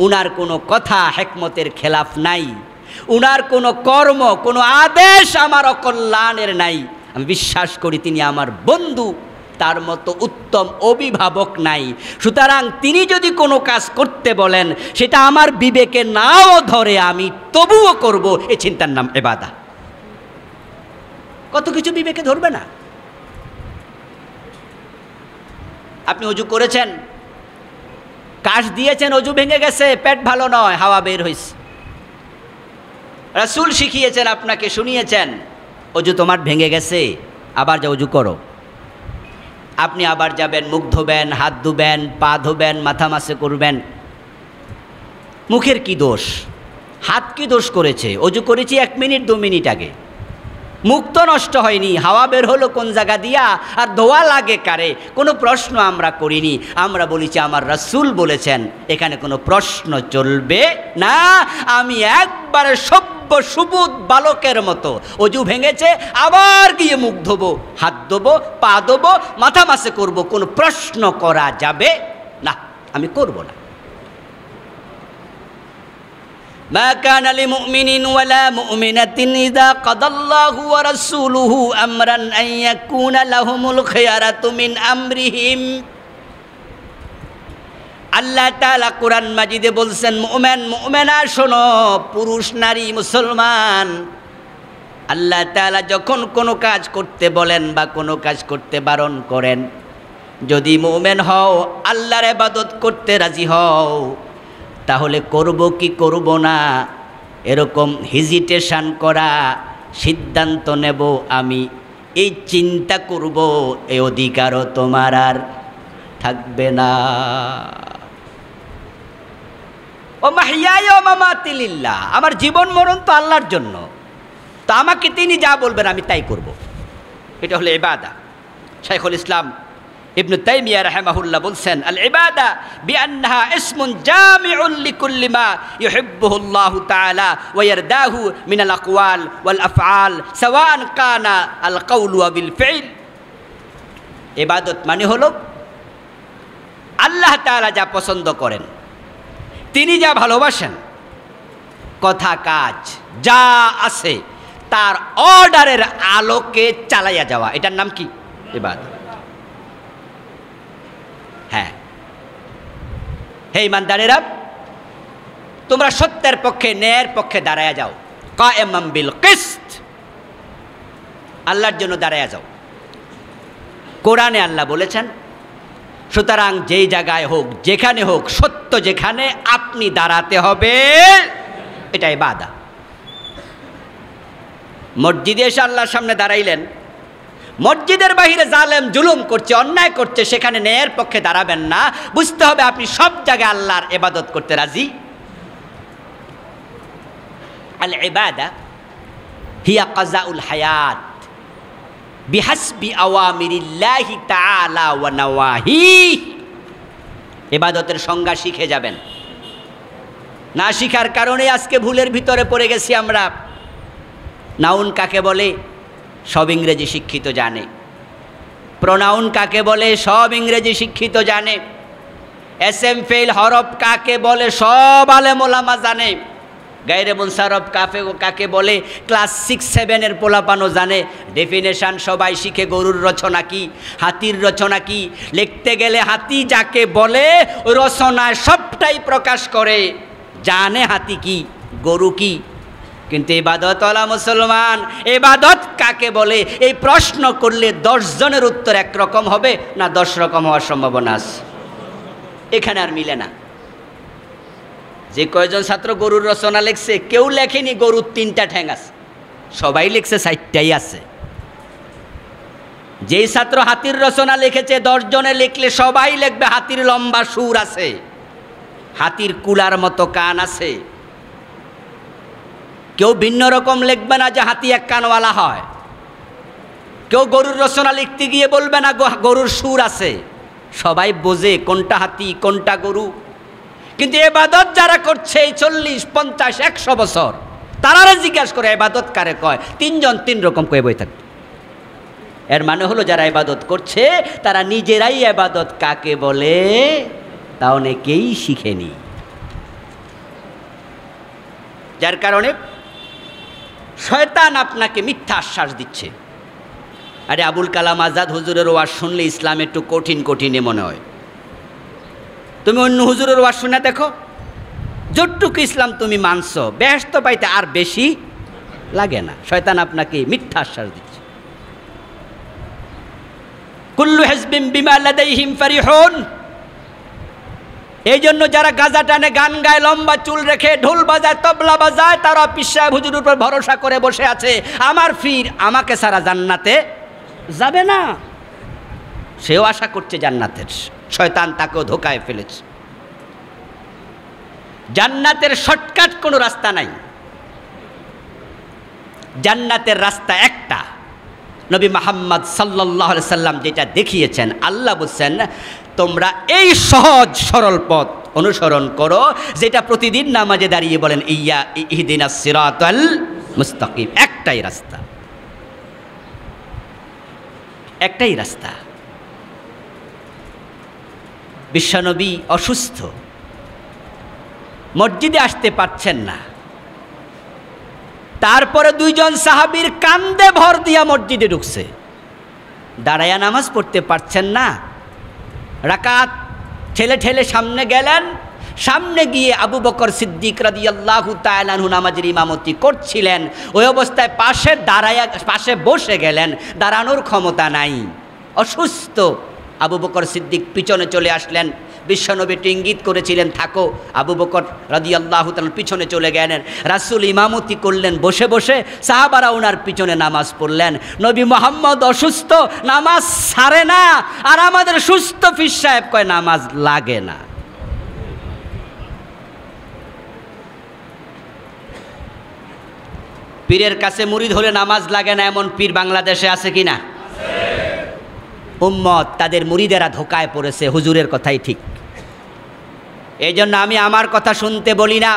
উনার কোনো কথা হিকমতের খেলাফ নাই, উনার কোনো কর্ম, কোনো আদেশ আমার অকল্যাণের নাই। আমি বিশ্বাস করি তিনি আমার বন্ধু, তার মতো উত্তম অভিভাবক নাই। সুতরাং তিনি যদি কোনো কাজ করতে বলেন, সেটা আমার বিবেকে নাও ধরে, আমি তবুও করব, এ চিন্তার নাম ইবাদত। কত কিছু বিবেকে ধরবে না। আপনি অজু করেছেন, কাশ দিয়েছেন, অজু ভেঙে গেছে, পেট ভালো নয়, হাওয়া বের হয়েছে, রাসূল শিখিয়েছেন, আপনাকে শুনিয়েছেন, অজু তোমার ভেঙে গেছে, আবার যা উজু করো। আপনি আবার যাবেন, মুখ ধোবেন, হাত ধুবেন, পা ধোবেন, মাথা মাসে করবেন। মুখের কি দোষ? হাত কি দোষ করেছে? অজু করেছি 1 মিনিট 2 মিনিট আগে, মুখ তো নষ্ট হয়নি, হাওয়া বের হলো কোন জায়গা দিয়া, আর ধোয়া লাগে কারে? কোনো প্রশ্ন আমরা করিনি। আমরা বলেছি আমার রাসূল বলেছেন, এখানে কোনো প্রশ্ন চলবে না। আমি একবারে সভ্য সুবুধ বালকের মতো, অজু ভেঙেছে আবার গিয়ে মুখ ধোবো, হাত ধোবো, পা ধোবো, মাথা মাসে করবো, কোনো প্রশ্ন করা যাবে না, আমি করব না। ما كان لمؤمن ولا مؤمنة إذا قضى الله ورسوله أمرا أن يكون لهم الخيرة من أمرهم। আল্লাহ তাআলা কোরআন মাজিদে বলছেন, মুমিন মুমিনা শোনো, পুরুষ নারী মুসলমান, আল্লাহ তাআলা যখন কোনো কাজ করতে বলেন বা কোনো কাজ করতে বারণ করেন, যদি মুমিন হও, আল্লাহর ইবাদত করতে রাজি হও, তাহলে করব কি করব না এরকম হেজিটেশন করা, সিদ্ধান্ত নেব আমি, এই চিন্তা করব, এই অধিকারও তোমার আর থাকবে না। ও মাহইয়ায়া ওয়া মামাতি লিল্লাহ, আমার জীবন মরণ তো আল্লাহর জন্য, তো আমাকে তিনি যা বলবেন আমি তাই করব। এটা হলো ইবাদা। শাইখুল ইসলাম ইবনে তাইমিয়া রাহিমাহুল্লাহ বলছেন, আল ইবাদা বিআন্নাহা ইসমুন জামিউন লিকুল্লি মা ইউহিব্বুহুল্লাহু তাআলা ওয়া ইয়ারদাহু মিনাল আকওয়াল ওয়াল আফআল সাওয়াআন কানা আল কাওলু ওয়া বিল ফি'ল। ইবাদত মানে হলো আল্লাহ তাআলা যা পছন্দ করেন, তিনি যা ভালোবাসেন, কথা কাজ যা আছে তার অর্ডারের আলোকে চালাইয়া যাওয়া, এটার নাম কি? ইবাদত। হ্যাঁ, হে ইমানদারেরা, তোমরা সত্যের পক্ষে, ন্যায়ের পক্ষে দাঁড়ায়া যাও, কায়েমান বিল কিসত, আল্লাহর জন্য দাঁড়ায়া যাও। কোরআনে আল্লাহ বলেছেন, সুতরাং যেই জায়গায় হোক, যেখানে হোক, সত্য যেখানে আপনি দাঁড়াতে হবে, এটা ইবাদত। মসজিদে এসে আল্লাহর সামনে দাঁড়াইলেন, মসজিদের বাহিরে জালেম জুলুম করছে, অন্যায় করছে, সেখানে ন্যায়ের পক্ষে দাঁড়াবেন না। বুঝতে হবে আপনি সব জায়গায় আল্লাহর ইবাদত করতে রাজি। আল ইবাদা হিয়া কাযাউল হায়াত বিহাসবি আওয়ামিরিল্লাহি তাআলা ওয়া নাওয়াহি। ইবাদতের সংজ্ঞা শিখে যাবেন, না শিখার কারণে আজকে ভুলের ভিতরে পড়ে গেছি আমরা। নাউন কাকে বলে সব ইংরেজি শিক্ষিত জানে, প্রোনাউন কাকে বলে সব ইংরেজি শিক্ষিত জানে, এসএম ফেল হরফ কাকে বলে সব আলেম ওলামা জানে, গায়রে মুনসারফ কাকে বলে ক্লাস 6-7 এর পোলাপানও জানে। ডেফিনেশন সবাই শিখে, গরুর রচনা কি, হাতির রচনা কি, লিখতে গেলে হাতি যাকে বলে রচনায় সবটাই প্রকাশ করে, জানে হাতি কি, গরু কি। কিন্তু ইবাদতওয়ালা মুসলমান, ইবাদত কাকে বলে এই প্রশ্ন করলে 10 জনের উত্তর একরকম হবে না 10 রকম হওয়ার সম্ভাবনা আছে। এখানে আর মিলে না। যে কয়জন ছাত্র গরুর রচনা লিখছে, কেউ লেখেনি গরুর 3টা ঠ্যাং আছে, সবাই লিখছে 4টাই আছে। যেই ছাত্র হাতির রচনা লিখেছে, 10 জনে লিখলে সবাই লিখবে হাতির লম্বা সুর আছে, হাতির কুলার মতো কান আছে। কেউ ভিন্ন রকম লিখবে না যে হাতি এক কানওয়ালা হয়। কেউ গরুর রচনা লিখতে গিয়ে বলবে না গরুর সুর আছে। সবাই বোঝে কোনটা হাতি কোনটা গরু। কিন্তু ইবাদত যারা করছে 40, 50, 100 বছর, তারা জিজ্ঞাসা করে ইবাদত কারে কয়, 3 জন 3 রকম কয়ে বই থাকবে। এর মানে হলো যারা ইবাদত করছে তারা নিজেরাই ইবাদত কাকে বলে তা অনেকেই শিখেনি। যার কারণে শয়তান আপনাকে মিথ্যা আশ্বাস দিচ্ছে। আরে আবুল কালাম আজাদ হুজুরের ওয়াজ শুনলে ইসলাম একটু কঠিন কঠিনই মনে হয়। তুমি অন্য হুজুরের ওয়াজ শুনে দেখো, যতটুকু ইসলাম তুমি মানছো, বেহেশত পাইতে আর বেশি লাগে না। শয়তান আপনাকে মিথ্যা আশ্বাস দিচ্ছে। কুল্লু হিজবিন বিমা লাদাইহিম ফারিহুন। এই জন্য যারা গাঁজা টানে, গান গায়, লম্বা চুল রেখে, ঢোল বাজায়, তবলা বাজায়, তারা পীর সাহেব হুজুরের উপর ভরসা করে বসে আছে, আমার ফির আমাকে সারা জান্নাতে যাবে না। সেও আশা করছে জান্নাতের, শয়তান তাকেও ধোকায় ফেলেছে। জান্নাতের শর্টকাট কোনো রাস্তা নাই, জান্নাতের রাস্তা একটা। নবী মুহাম্মদ সাল্লাল্লাহু আলাইহি সাল্লাম যেটা দেখিয়েছেন, আল্লাহ বলছেন তোমরা এই সহজ সরল পথ অনুসরণ করো, যেটা প্রতিদিন নামাজে দাঁড়িয়ে বলেন ইয়া ইহদিনাস সিরাতাল মুস্তাকিম। একটাই রাস্তা, একটাই রাস্তা। বিশ্বনবী অসুস্থ, মসজিদে আসতে পারছেন না, তারপরে দুইজন সাহাবীর কান্দে ভর দিয়া মসজিদে ঢুকছে, দাঁড়ায়া নামাজ পড়তে পারছেন না, রাকাত ঠেলে ঠেলে সামনে গেলেন। সামনে গিয়ে আবু বকর সিদ্দিক রাদিয়াল্লাহু তাআলা আনহু নামাজের ইমামতি করছিলেন। ওই অবস্থায় পাশে বসে গেলেন, দাঁড়ানোর ক্ষমতা নাই, অসুস্থ। আবু বকর সিদ্দিক পিছনে চলে আসলেন। বিশ্বনবী ইঙ্গিত করেছিলেন থাকো, আবু বকর রাদিয়াল্লাহু তাআলা পিছনে চলে গেলেন। রাসূল ইমামতি করলেন বসে বসে, সাহাবারা ওনার পিছনে নামাজ পড়লেন। নবী মুহাম্মদ অসুস্থ, নামাজ ছাড়ে না, আর আমাদের সুস্থ পীর সাহেব কয় নামাজ লাগে না। পীরের কাছে মুরিদ হলে নামাজ লাগে না এমন পীর বাংলাদেশে আছে কি না? উম্মত তাদের মুরিদেরা ধোকায় পড়েছে, হুজুরের কথাই ঠিক। এই জন্য আমি আমার কথা শুনতে বলি না,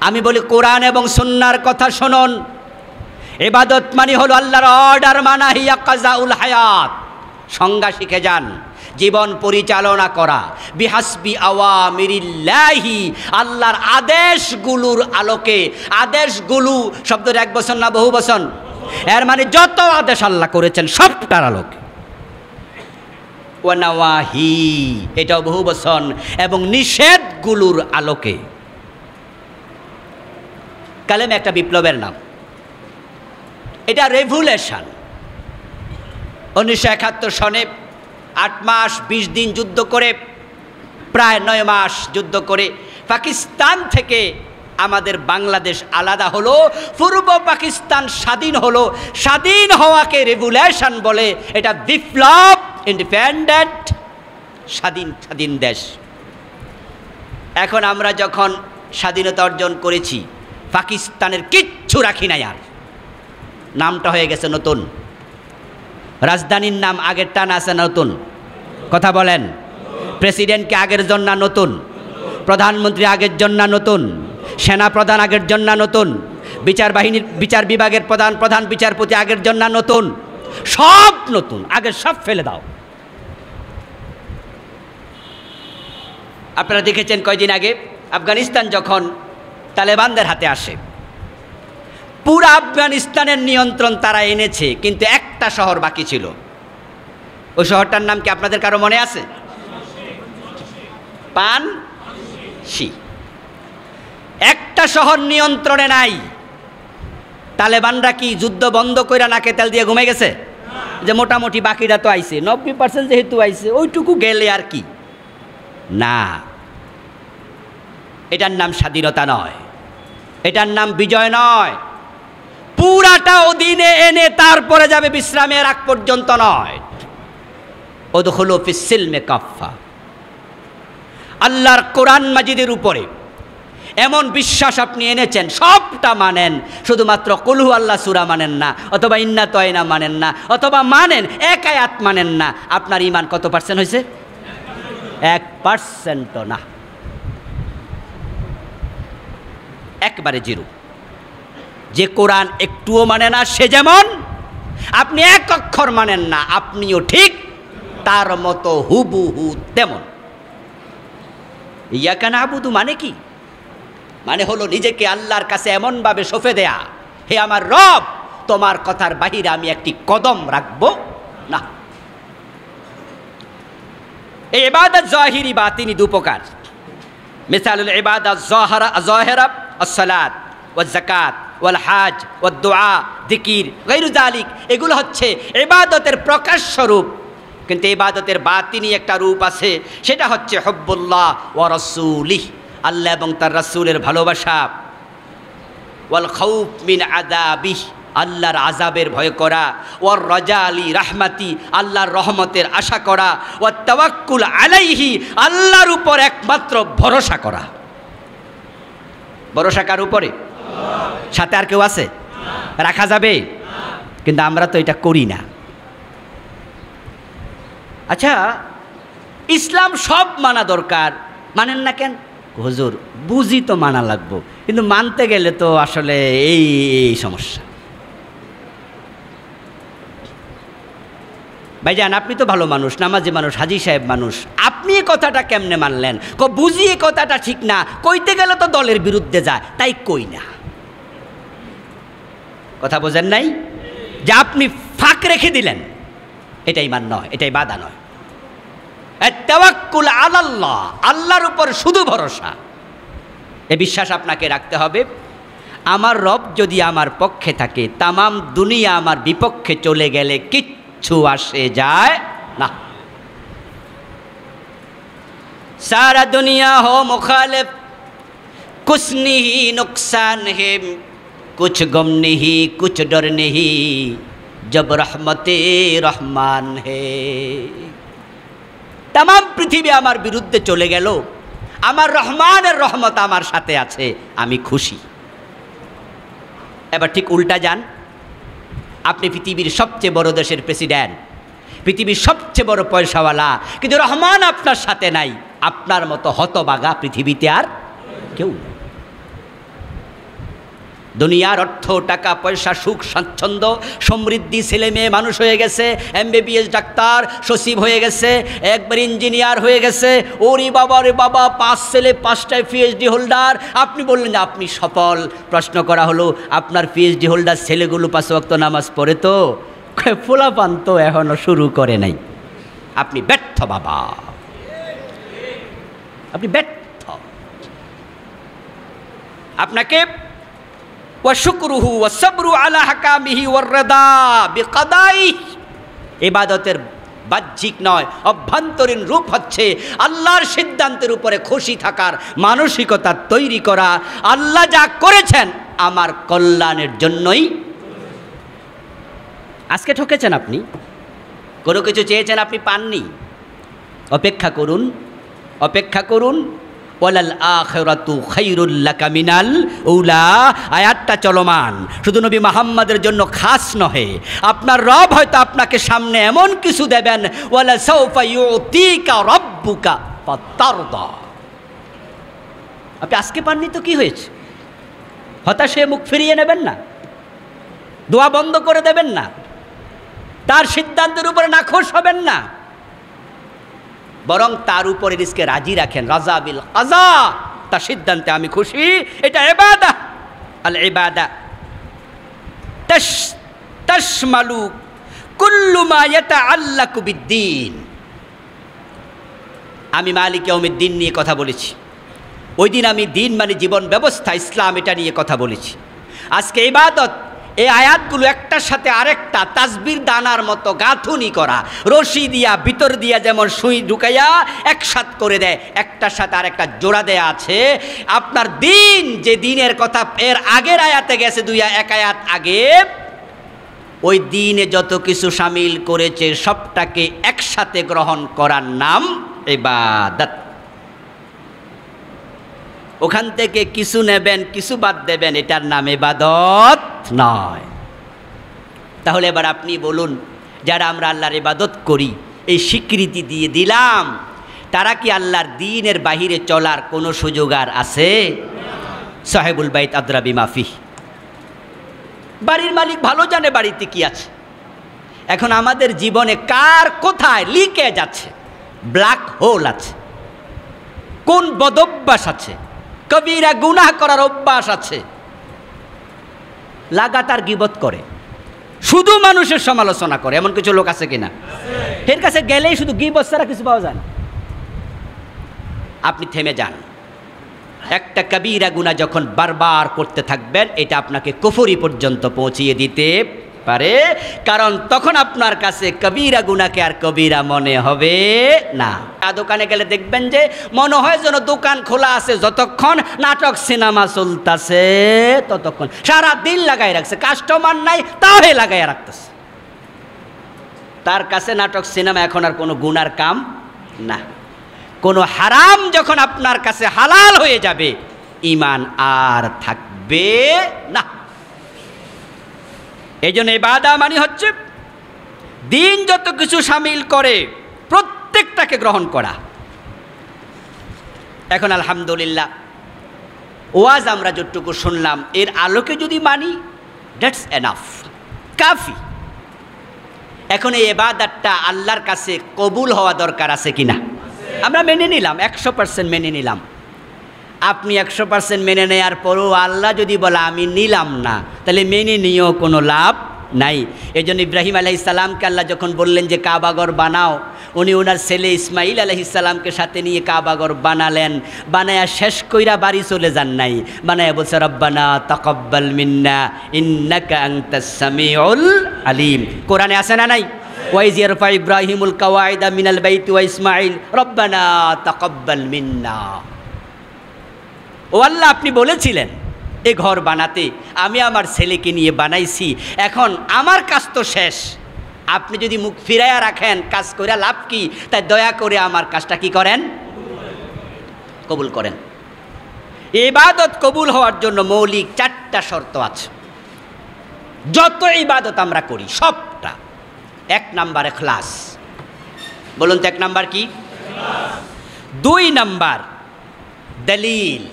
আমি বলি কোরআন এবং সুন্নাহর কথা শুনুন। ইবাদত মানে হলো আল্লাহর অর্ডার মানা, হিয়া কাজাউল হায়াত। সংজ্ঞা শিখে যান, জীবন পরিচালনা করা বিহাসবি আওয়ামিরিল্লাহি, আল্লাহর আদেশগুলোর আলোকে। আদেশগুলো শব্দের এক বচন না বহু বচন? এর মানে যত আদেশ আল্লাহ করেছেন সবটার আলোকে। ওয়ানাওয়াহি, এটাও বহু বচন, এবং নিষেধগুলোর আলোকে। কালেমা একটা বিপ্লবের নাম, এটা রেভুলেশন। 1971 সনে 8 মাস 20 দিন যুদ্ধ করে, প্রায় 9 মাস যুদ্ধ করে পাকিস্তান থেকে আমাদের বাংলাদেশ আলাদা হলো, পূর্ব পাকিস্তান স্বাধীন হলো। স্বাধীন হওয়াকে রেভুলেশন বলে, এটা বিপ্লব, ইন্ডিপেন্ডেন্ট, স্বাধীন দেশ। এখন আমরা যখন স্বাধীনতা অর্জন করেছি, পাকিস্তানের কিচ্ছু রাখি নাই, আর নামটা হয়ে গেছে নতুন। রাজধানীর নাম আগেরটা না আছে নতুন? কথা বলেন। প্রেসিডেন্টকে আগের জন্য নতুন, প্রধানমন্ত্রী আগের জন্য নতুন, সেনা প্রধান আগের জন্য নতুন, বিচার বিভাগের প্রধান বিচারপতি আগের জন্য নতুন, সব নতুন। আগের সব ফেলে দাও। আপনারা দেখেছেন কয়দিন আগে আফগানিস্তান যখন তালেবানদের হাতে আসে, পুরো আফগানিস্তানের নিয়ন্ত্রণ তারা এনেছে, কিন্তু একটা শহর বাকি ছিল। ওই শহরটার নাম কি আপনাদের কারো মনে আছে? পানশি। একটা শহর নিয়ন্ত্রণে নাই। তালেবানরা কি যুদ্ধ বন্ধ কইরা নাকে তেল দিয়ে ঘুমে গেছে যে মোটামুটি বাকিরা তো আইছে, 90% যেহেতু আইছে ওইটুকু গেলে আর কি? না, এটার নাম স্বাধীনতা নয়, এটার নাম বিজয় নয়। পুরাটা অধীনে এনে তারপরে যাবে বিশ্রামের আগ পর্যন্ত নয়। উদখুলু ফিস সিলমি কাফা। আল্লাহর কোরআন মাজিদের উপরে এমন বিশ্বাস আপনি এনেছেন, সবটা মানেন, শুধুমাত্র কুল হু আল্লাহ সূরা মানেন না, অথবা ইন্না তয়না মানেন না, অথবা মানেন এক আয়াত মানেন না। আপনার ঈমান কত পার্সেন্ট হয়েছে? 1% না, একবারে জিরো। যে কোরআন একটুও মানে না সে যেমন, আপনি এক অক্ষর মানেন না, আপনিও ঠিক তার মতো হুবহু তেমন। ইয়াকা নাবুদু মানে কি? মানে হলো নিজেকে আল্লাহর কাছে এমনভাবে সঁপে দেয়া, হে আমার রব, তোমার কথার বাহিরে আমি একটি কদম রাখবো না। এই ইবাদত জাহিরি বাতিনি দুপ্রকার। মিসালুল ইবাদত যাহিরা as-সালাত ওয়াজ যাকাত ওয়াল হজ ওয়াদ দুআ যিকির গায়রু যালিক, এগুলো হচ্ছে ইবাদতের প্রকাশ্য রূপ। কিন্তু ইবাদতের বাতিনি একটা রূপ আছে, সেটা হচ্ছে হুব্বুল্লাহ ওয়া রাসূলিহি, আল্লাহ এবং তার রাসূলের ভালোবাসা, ওয়াল খাউফ মিন আযাবিহি, আল্লাহর আযাবের ভয় করা, ওয়ার রাজা আলী রাহমাতি, আল্লাহর রহমতের আশা করা, ওয়াত তাওয়াক্কুল আলাইহি, আল্লাহর উপর একমাত্র ভরসা করা। ভরসা কার উপরে? সাথে আর কেউ আছে? রাখা যাবে? কিন্তু আমরা তো এটা করি না। আচ্ছা, ইসলাম সব মানা দরকার, মানেন না কেন? হুজুর বুঝি তো মানা লাগবো, কিন্তু মানতে গেলে তো আসলে এই সমস্যা। ভাইজান, আপনি তো ভালো মানুষ, নামাজি মানুষ, হাজী সাহেব মানুষ, আপনি এই কথাটা কেমনে মানলেন? বুঝি এই কথাটা ঠিক না, কইতে গেলে তো দলের বিরুদ্ধে যায়, তাই কই না। কথা বোঝেন নাই? যে আপনি ফাঁক রেখে দিলেন, এটাই মান নয়, এটাই বাধা নয়। তাওয়াক্কুল আলাল্লাহ, আল্লাহর উপর শুধু ভরসা, এ বিশ্বাস আপনাকে রাখতে হবে। আমার রব যদি আমার পক্ষে থাকে, তামাম দুনিয়া আমার বিপক্ষে চলে গেলে কিচ্ছু আসে যায় না। সারা দুনিয়া হো মুখালিফ, কুছ नहीं नुकसान है, कुछ गम नहीं कुछ डर नहीं, जब रहमते रहमान है। तमाम পৃথিবী আমার বিরুদ্ধে চলে গেল, আমার রহমানের রহমত আমার সাথে আছে, আমি খুশি। এবার ঠিক উল্টা যান, আপনি পৃথিবীর সবচেয়ে বড় দেশের প্রেসিডেন্ট, পৃথিবীর সবচেয়ে বড় পয়সাওয়ালা, কিন্তু রহমান আপনার সাথে নাই। আপনার মতো হতবাগা পৃথিবীতে আর কেউ নেই। দুনিয়ার অর্থ, টাকা পয়সা, সুখ স্বাচ্ছন্দ্য, সমৃদ্ধি, ছেলে মেয়ে মানুষ হয়ে গেছে, MBBS ডাক্তার, সচিব হয়ে গেছে, একবার ইঞ্জিনিয়ার হয়ে গেছে, ওরে বাবা রে বাবা, 5 ছেলে 5টায় PhD হোল্ডার। আপনি বললেন যে আপনি সফল। প্রশ্ন করা হলো, আপনার PhD হোল্ডার ছেলেগুলো 5 ওয়াক্ত নামাজ পড়ে তো? পোলাপান তো এখনো শুরু করে নাই। আপনি ব্যর্থ বাবা, আপনি ব্যর্থ। আপনাকে ওয়াশুকরুহু ওয়াসবরু আলা হাকামিহি ওয়াররিদা বিকাদাইহি, ইবাদতের বাহ্যিক নয়, অভ্যন্তরীণ রূপ হচ্ছে আল্লাহর সিদ্ধান্তের উপরে খুশি থাকার মানসিকতা তৈরি করা। আল্লাহ যা করেছেন আমার কল্যাণের জন্যই। আজকে ঠকেছেন আপনি, কোনো কিছু চেয়েছেন আপনি পাননি, অপেক্ষা করুন, অপেক্ষা করুন। ওয়ালাল আখিরাতু খায়রুল লাকা মিনাল উলা, আয়াতটা চলমান, শুধু নবী মুহাম্মাদের জন্য খাস নহে। আপনার রব হয়তো আপনাকে সামনে এমন কিছু দেবেন, ওয়ালা সাউফা ইউতিকা রাব্বুকা ফাতারদা। আপনি আজকে পাননি তো কি হয়েছে? হতাশে মুখ ফিরিয়ে নেবেন না, দোয়া বন্ধ করে দেবেন না, তার সিদ্ধান্তের উপরে নাখোশ হবেন না, বরং তার উপরে রিজকে রাজি রাখেন। রাজা বিল কাজা, তার সিদ্ধান্তে আমি খুশি, এটা ইবাদা। আল ইবাদা তাশমালু কুল্লু মা ইয়াতাআল্লাকু বিদ্দীন। আমি মালিক ইয়াউমিদ্দিন নিয়ে কথা বলেছি, ওই দিন আমি দিন মানে জীবন ব্যবস্থা, ইসলাম, এটা নিয়ে কথা বলেছি। আজকে ইবাদত, এই আয়াতগুলো একটার সাথে আরেকটা তাসবির দানার মতো গাঁথুনি করা, রশি দিয়া ভিতর দিয়া যেমন সুই ঢুকাইয়া একসাথ করে দেয়, একটার সাথে আরেকটা জোড়া দেয়া আছে। আপনার দিন, যে দিনের কথা এর আগের আয়াতে গেছে, 1 আয়াত আগে, ওই দিনে যত কিছু শামিল করেছে সবটাকে একসাথে গ্রহণ করার নাম ইবাদত। ওখান থেকে কিছু নেবেন, কিছু বাদ দেবেন, এটার নাম ইবাদত নয়। তাহলে এবার আপনি বলুন, যারা আমরা আল্লাহর ইবাদত করি, এই স্বীকৃতি দিয়ে দিলাম, তারা কি আল্লাহর দ্বীনের বাহিরে চলার কোনো সুযোগ আর আছে? সাহেবুল বাইত আদরা বিমা ফিহ। বাড়ির মালিক ভালো জানে বাড়িতে কি আছে। এখন আমাদের জীবনে কার কোথায় লিকেজ আছে, ব্ল্যাক হোল আছে, কোন বদভ্যাস আছে, কবিরা গুনাহ করার অভ্যাস আছে, লাগাতার গীবত করে, শুধু মানুষের সমালোচনা করে, এমন কিছু লোক আছে কিনা? এর কাছে গেলেই শুধু গীবত ছাড়া কিছু পাওয়া যায় না। আপনি থেমে যান। একটা কবিরা গুনাহ যখন বারবার করতে থাকবেন, এটা আপনাকে কুফরি পর্যন্ত পৌঁছিয়ে দিতে পারে, কারণ তখন আপনার কাছে কবিরা গুনাহকে আর কবিরা মনে হবে না। দোকানে গেলে দেখবেন যে মনে হয় যেন দোকান খোলা আছে, যতক্ষণ নাটক সিনেমা চলতেছে ততক্ষণ সারা দিন লাগাই রাখছে, কাস্টমার নাই তাও লাগাই রাখতেছে। তার কাছে নাটক সিনেমা এখন আর কোনো গুনার কাম না। কোনো হারাম যখন আপনার কাছে হালাল হয়ে যাবে, ঈমান আর থাকবে না। এই জন্য ইবাদত মানে হচ্ছে দিন যত কিছু শামিল করে প্রত্যেকটাকে গ্রহণ করা। এখন আলহামদুলিল্লাহ ওয়াজ আমরা যতটুকু শুনলাম এর আলোকে যদি মানি, দ্যাটস এনাফ, কাফি। এখন এই ইবাদতটা আল্লাহর কাছে কবুল হওয়া দরকার আছে কিনা? আমরা মেনে নিলাম, 100% মেনে নিলাম। আপনি 100% মেনে নেওয়ার পরও আল্লাহ যদি বলে আমি নিলাম না, তাহলে মেনে নিয়েও কোনো লাভ নাই। এই জন্য ইব্রাহিম আলাইহিস সালামকে আল্লাহ যখন বললেন যে কাবাঘর বানাও, উনি ওনার ছেলে ইসমাইল আলাইহিস সালামকে সাথে নিয়ে কাবাঘর বানালেন। বানায়া শেষ কইরা বাড়ি চলে যান নাই, বানায়া বলছে রব্বানা তাকাব্বাল মিন্না ইন্নাকা আনতাস সামিউল আলিম। কোরআনে আছে না নাই? ওয়াইজ ইয়ারফা ইব্রাহিমুল কাওয়াইদা মিনাল বাইতি ওয়া ইসমাইল রব্বানা তাকাব্বাল মিন্না। ও আল্লাহ, আপনি বলেছিলেন এ ঘর বানাতে, আমি আমার ছেলেকে নিয়ে বানাইছি, এখন আমার কাজ তো শেষ, আপনি যদি মুখ ফিরাইয়া রাখেন কাজ করে লাভ কি? তাই দয়া করে আমার কাজটা কি করেন, কবুল করেন। ইবাদত কবুল হওয়ার জন্য মৌলিক 4টা শর্ত আছে। যত ইবাদত আমরা করি সবটা, 1 নাম্বার ইখলাস। বলুন তো 1 নাম্বার কি? 2 নাম্বার দলিল,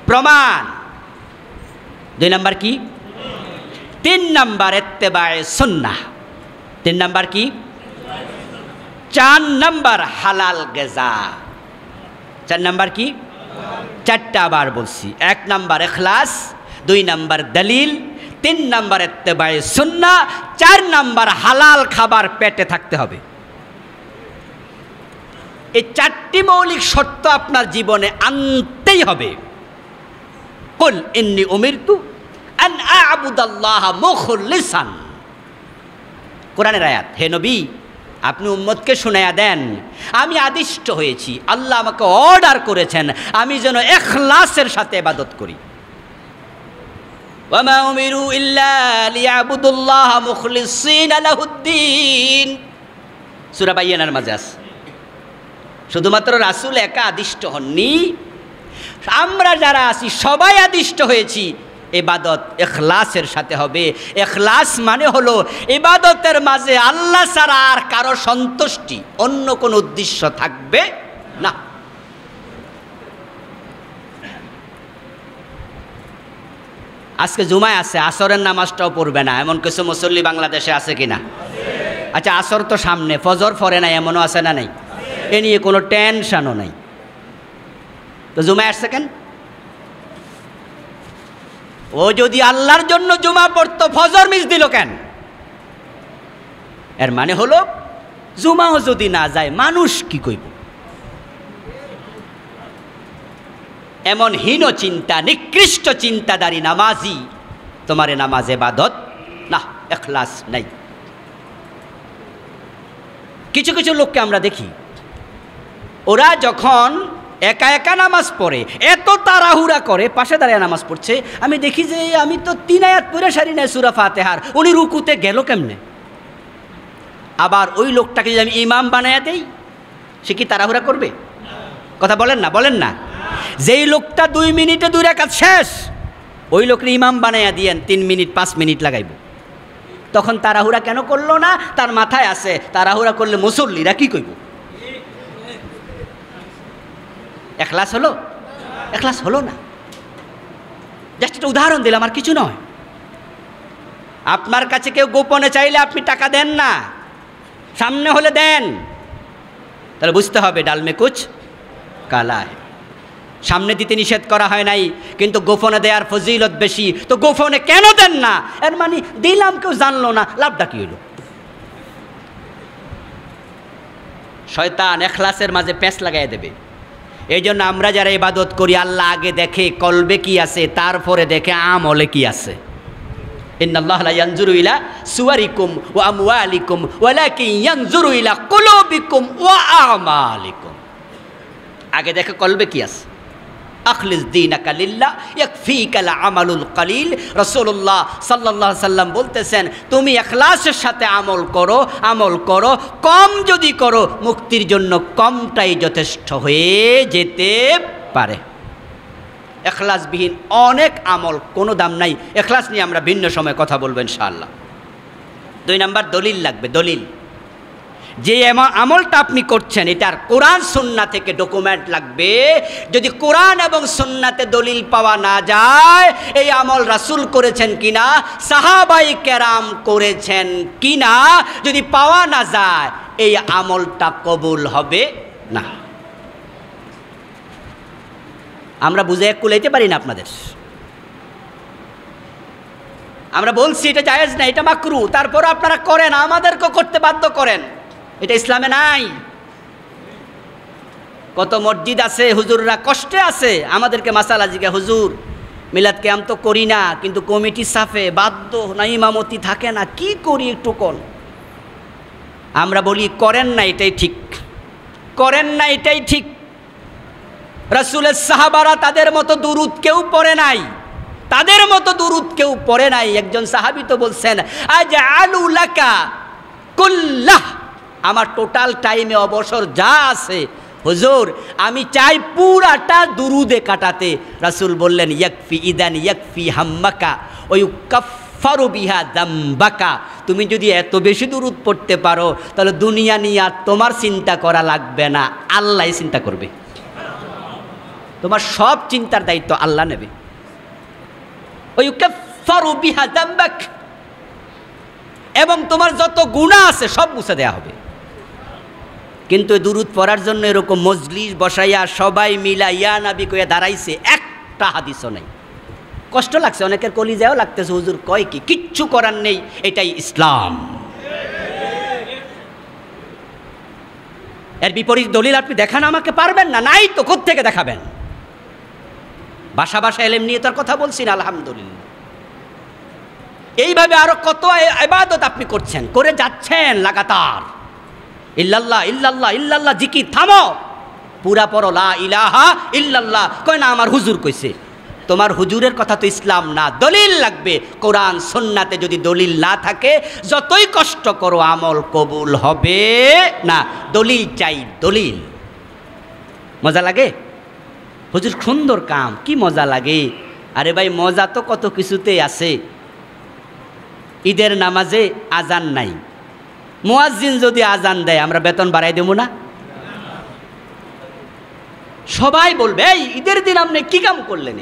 প্রমাণ। 2 নাম্বার কি? 3 নাম্বার ইত্তেবায়ে সুন্নাহ। 3 নাম্বার কি? 4 নাম্বার হালাল গিজা। 4 নাম্বার কি? 4টা আবার বলছি। 1 নাম্বার ইখলাস, 2 নাম্বার দলিল, 3 নাম্বার ইত্তেবায়ে সুন্নাহ, 4 নাম্বার হালাল খাবার পেটে থাকতে হবে। এই 4টি মৌলিক শর্ত আপনার জীবনে আনতেই হবে। কুল ইন্নী উমিরতু আন আ'বুদাল্লাহা মুখলিসান। কোরআনের আয়াত। হে নবী, আপনি উম্মতকে শুনাইয়া দেন, আমি আদিষ্ট হয়েছি, আল্লাহ আমাকে অর্ডার করেছেন আমি যেন ইখলাসের সাথে ইবাদত করি। ওয়া মা উমিরু ইল্লা লিয়াবুদুল্লাহা মুখলিসিনা লাহুদ্দিন। সূরা বাইয়ানার মাঝে আছে। শুধুমাত্র রাসূল একা আদিষ্ট হননি, আমরা যারা আছি সবাই আদিষ্ট হয়েছি। ইবাদত ইখলাসের সাথে হবে। ইখলাস মানে হলো ইবাদতের মাঝে আল্লাহ ছাড়া আর কারো সন্তুষ্টি, অন্য কোনো উদ্দেশ্য থাকবে না। আজকে জুমায় আছে, আসরের নামাজটাও পড়বে না, এমন কিছু মুসল্লি বাংলাদেশে আছে কিনা? আচ্ছা, আসর তো সামনে, ফজর পড়ে নাই, এমনও আছে না নাই? এ নিয়ে কোনো টেনশনও নাই। তো জুমায় আসছে কেন? ও যদি আল্লাহর জন্য জুমা পড়তো, ফজর মিস দিল কেন? এর মানে হলো জুমাও যদি না যায় মানুষ কি কইব? এমন হীন চিন্তা, নিকৃষ্ট চিন্তাদারী নামাজি, তোমার নামাজ ইবাদত না, ইখলাস নাই। কিছু কিছু লোককে আমরা দেখি, ওরা যখন একা একা নামাজ পড়ে এত তাড়াহুড়া করে, পাশে দাঁড়িয়ে নামাজ পড়ছে, আমি দেখি যে আমি তো 3 আয়াত পড়ে সারি নাই সূরা ফাতিহার, উনি রুকুতে গেল কেমনে? আবার ওই লোকটাকে যদি আমি ইমাম বানায়া দেই, সে কি তাড়াহুড়া করবে? কথা বলেন না, বলেন না। যেই লোকটা 2 মিনিটে 2 রাকাত শেষ, ওই লোকের ইমাম বানায়া দিয়েন 3 মিনিট 5 মিনিট লাগাইব, তখন তাড়াহুড়া কেন করলো না? তার মাথায় আছে তাড়াহুড়া করলে মুসল্লিরা কি কইব? ইখলাস হলো? ইখলাস হলো না। জাস্ট একটা উদাহরণ দিলাম, আর কিছু নয়। আপনার কাছে কেউ গোপনে চাইলে আপনি টাকা দেন না, সামনে হলে দেন, তাহলে বুঝতে হবে ডাল মে কুছ কালা है। সামনে দিতে নিষেধ করা হয় নাই, কিন্তু গোপনে দেওয়ার ফজিলত বেশি, তো গোপনে কেন দেন না? এর মানে দিলাম, কেউ জানলো না, লাভটা কি হলো? শয়তান ইখলাসের মাঝে পেঁচ লাগাই দেবে। এই জন্য আমরা যারা ইবাদত করি, আল্লাহ আগে দেখে কলবে কি আছে, তারপরে দেখে আমলে কি আছে। ইন্নাল্লাহা লা ইয়ানজুরু ইলা সুওয়ারিকুম ওয়া আমওয়ালিকুম ওয়ালাকিন ইয়ানজুরু ইলা কুলুবিকুম ওয়া আমালিকুম। আগে দেখো কলবে কি আছে। আখলিস দীনাকা লিল্লাহ ইয়াকফিকাল আমালুল কলিল। রাসূলুল্লাহ সাল্লাল্লাহু আলাইহি সাল্লাম বলতেছেন, তুমি ইখলাসের সাথে আমল করো, কম যদি করো মুক্তির জন্য কমটাই যথেষ্ট হয়ে যেতে পারে। ইখলাসবিহীন অনেক আমল কোনো দাম নাই। ইখলাস নিয়ে আমরা ভিন্ন সময় কথা বলবো ইনশাআল্লাহ। 2 নাম্বার দলিল লাগবে। দলিল, যে আমলটা আপনি করছেন এটার কোরআন সুন্নাহ থেকে ডকুমেন্ট লাগবে। যদি কোরআন এবং সুন্নাতে দলিল পাওয়া না যায়, এই আমল রাসূল করেছেন কিনা, সাহাবায়ে কেরাম করেছেন কিনা, যদি পাওয়া না যায় এই আমলটা কবুল হবে না। আমরা বুঝে কুলাইতে পারি না আপনাদের। আমরা বলছি এটা জায়েজ না, এটা মাকরু, তারপর আপনারা করেন, আমাদেরকে করতে বাধ্য করেন। এটা ইসলামে নাই। কত মসজিদ আছে হুজুররা কষ্টে আছে, আমাদেরকে মাসালা জিজ্ঞাসা, হুজুর মিলাদ কিয়াম তো করি না, কিন্তু কমিটি সাফে বাধ্য না, ইমামতি থাকে না, কি করি একটু কোন। আমরা বলি করেন না, এটাই ঠিক, করেন না এটাই ঠিক। রাসূলের সাহাবারা তাদের মতো দুরুদ কেউ পড়ে নাই, তাদের মতো দুরুদ কেউ পড়ে নাই। একজন সাহাবী তো বলছেন, আজআলু লাকা কুল্লাহ, আমার টোটাল টাইমে অবসর যা আছে হুজুর আমি চাই পুরাটা দুরুদে কাটাতে। রাসূল বললেন, ইয়াকফি ইদান ইয়াকফি হাম্মাকা ওয়া ইউকাফফারু বিহা যামবাকা। তুমি যদি এত বেশি দুরুদ পড়তে পারো তাহলে দুনিয়া নিয়ে আর তোমার চিন্তা করা লাগবে না, আল্লাহই চিন্তা করবে। তোমার সব চিন্তার দায়িত্ব আল্লাহ নেবে। ওয়া ইউকাফফারু বিহা যামবাক, এবং তোমার যত গুনাহ আছে সব মুছে দেয়া হবে। কিন্তু দুরুদ পড়ার জন্য এরকম মজলিস বসাইয়া সবাই মিলা ইয়া নবী কইয়া দাঁড়াইছে, একটা হাদিসও নাই। কষ্ট লাগছে অনেকের, কলিজাও লাগতেছে, হুজুর কয় কি, কিচ্ছু করার নেই, এটাই ইসলাম। এর বিপরীত দলিল আপনি দেখান আমাকে পারবেন না, নাই তো কোত্থেকে দেখাবেন। ভাষা ইলম নিয়ে তার কথা বলছি না, আলহামদুলিল্লাহ। এইভাবে আরো কত ইবাদত আপনি করছেন, করে যাচ্ছেন লাগাতার। ইল্লাল্লাহ ইল্লাল্লাহ ইল্লাল্লাহ জিকির থামো, পুরা পড়ো লা ইলাহা ইল্লাল্লাহ। কয় না আমার হুজুর কইছে। তোমার হুজুরের কথা তো ইসলাম না, দলিল লাগবে। কোরআন সুন্নাতে যদি দলিল না থাকে যতই কষ্ট করো আমল কবুল হবে না। দলিল চাই, দলিল। মজা লাগে হুজুর, সুন্দর কাম, কি মজা লাগে। আরে ভাই মজা তো কত কিছুতেই আছে। ঈদের নামাজে আজান নাই, মুয়াজ্জিন যদি আজান দেয় আমরা বেতন বাড়াই দেব না? সবাই বলবে এই ঈদের দিন আপনি কি কাম করলেন।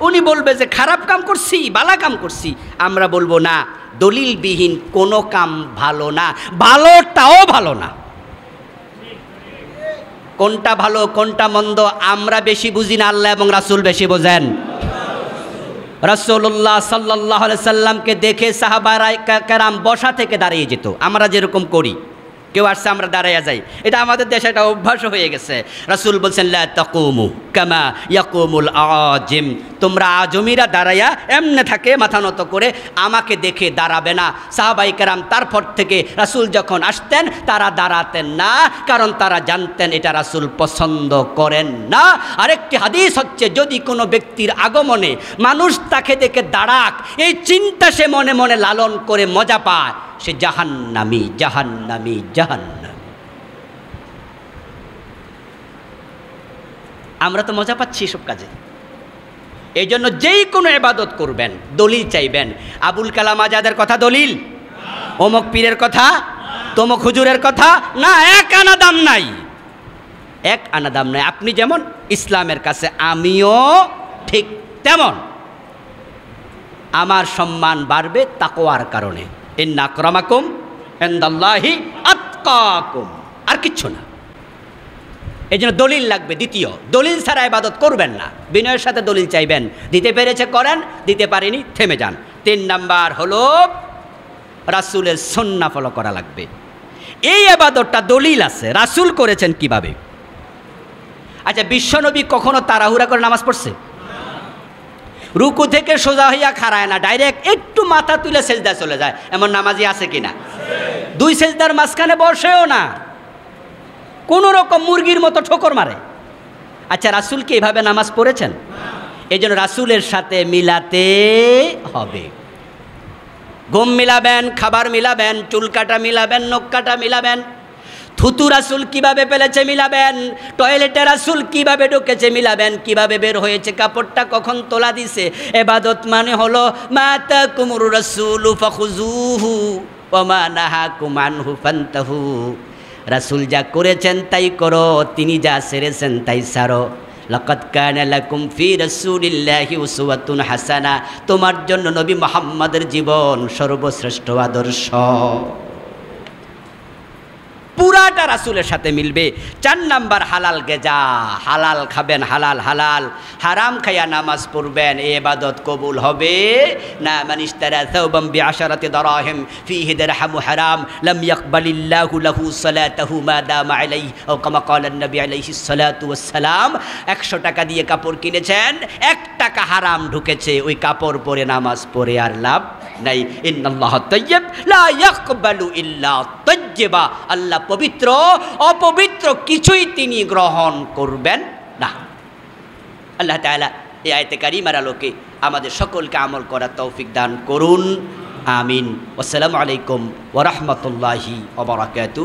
উনি বলবে যে খারাপ কাম করছি, বালা কাম করছি। আমরা বলবো না, দলিলবিহীন কোনো কাম ভালো না, ভালোটাও ভালো না। কোনটা ভালো কোনটা মন্দ আমরা বেশি বুঝি না, আল্লাহ এবং রাসূল বেশি বোঝেন। রাসূলুল্লাহ সাল্লাল্লাহু আলাইহি সাল্লামকে দেখে সাহাবায়ে কেরাম বসা থেকে দাঁড়িয়ে যেত, আমরা যেরকম করি। কেউ আসছে আমরা দাঁড়াইয়া যাই, এটা আমাদের দেশে একটা অভ্যাস হয়ে গেছে। রাসূল বলছেন, লা তাকুমু কামা ইয়াকুমুল আজিম, তোমরা আজমিরা দাঁড়াইয়া এমনে থাকে মাথা নত করে, আমাকে দেখে দাঁড়াবে না। সাহাবায়ে কেরাম তারপর থেকে রাসূল যখন আসতেন তারা দাঁড়াতেন না, কারণ তারা জানতেন এটা রাসূল পছন্দ করেন না। আরেকটি হাদিস হচ্ছে, যদি কোনো ব্যক্তির আগমনে মানুষ তাকে দেখে দাঁড়াক, এই চিন্তা সে মনে মনে লালন করে মজা পায়, সে জাহান্নামী জাহান্নামী জাহান্নামী। আমরা তো মজা পাচ্ছি সব কাজে। এই জন্য যেই কোনো ইবাদত করবেন দলিল চাইবেন। আবুল কালাম আজাদের কথা দলিল, অমুক পীরের কথা, তমুক হুজুরের কথা না, এক আনা দাম নাই, এক আনা দাম নাই। আপনি যেমন ইসলামের কাছে, আমিও ঠিক তেমন। আমার সম্মান বাড়বে তাকওয়ার কারণে। ইন্না আকরামাকুম ইনদাল্লাহি আতকাকুম, আর কিচ্ছু না। এই জন্য দলিল লাগবে। দ্বিতীয়, দলিল ছাড়া ইবাদত করবেন না, বিনয়ের সাথে দলিল চাইবেন। দিতে পেরেছে করেন, দিতে পারেনি থেমে যান। 3 নাম্বার হলো রাসূলের সুন্নাহ ফলো করা লাগবে। এই ইবাদতটা দলিল আছে, রাসূল করেছেন কিভাবে। আচ্ছা, বিশ্বনবী কখনো তাড়াহুড়া করে নামাজ পড়ছে? রুকু থেকে সোজা হইয়া খাড়ায় না, ডাইরেক্ট একটু মাথা তুলে সেজদায় চলে যায়। এমন নামাজি আছে কিনা? দুই সেজদার মাঝখানে বসেও না, কোনো রকম মুরগির মতো ঠোকর মারে। আচ্ছা, রাসূল কি এভাবে নামাজ পড়েছেন? এই জন্য রাসূলের সাথে মিলাতে হবে। ঘুম মিলাবেন, খাবার মিলাবেন, চুল কাটা মিলাবেন, নখ কাটা মিলাবেন, থুতু রাসূল কিভাবে ফেলেছে মিলাবেন, টয়লেটে রাসূল কিভাবে ঢুকেছে মিলাবেন, কিভাবে বের হয়েছে, কাপড়টা কখন তোলা দিছে। ইবাদত মানে হলো মা তাকুমুর রাসূলু ফাখুযুহু ওয়া মা নাহাকুম আনহু ফান্তাহু। রাসূল যা করেছেন তাই করো, তিনি যা ছেড়েছেন তাই ছাড়ো। লাকাদ কানা লাকুম ফি রাসূলিল্লাহি উসওয়াতুন হাসানা, তোমার জন্য নবী মুহাম্মদের জীবন সর্বশ্রেষ্ঠ আদর্শ। পুরাটা রাসূলের সাথে মিলবে। 4 নাম্বার হালাল গেজা, হালাল খাবেন, হালাল হালাল। হারাম খাইয়া নামাজ পড়বেন, এই ইবাদত কবুল হবে না। মান ইশতারা সাওবাম বিআশারাতি দারাহিম ফীহি দিরহামু হারাম লাম ইয়াকবালিল্লাহু লাহু সালাতাহু মা দামা আলাইহি আও কামা ক্বালা নবী আলাইহিস সালাতু ওয়াস সালাম। 100 টাকা দিয়ে কাপড় কিনেছেন, 1 টাকা হারাম ঢুকেছে, ওই কাপড় পরে নামাজ পড়ে আর লাভ নাই। ইন্নাল্লাহা তাইয়্যিব লা ইয়াকবালু ইল্লা তাইয়্যিবা, আল্লাহ পবিত্র, অপবিত্র কিছুই তিনি গ্রহণ করবেন না। আল্লাহ তাআলা এই আয়াতে কারিমার আলোকে আমাদের সকলকে আমল করার তৌফিক দান করুন, আমিন। আসসালামু আলাইকুম ওয়া রাহমাতুল্লাহি ওয়া বারাকাতুহু।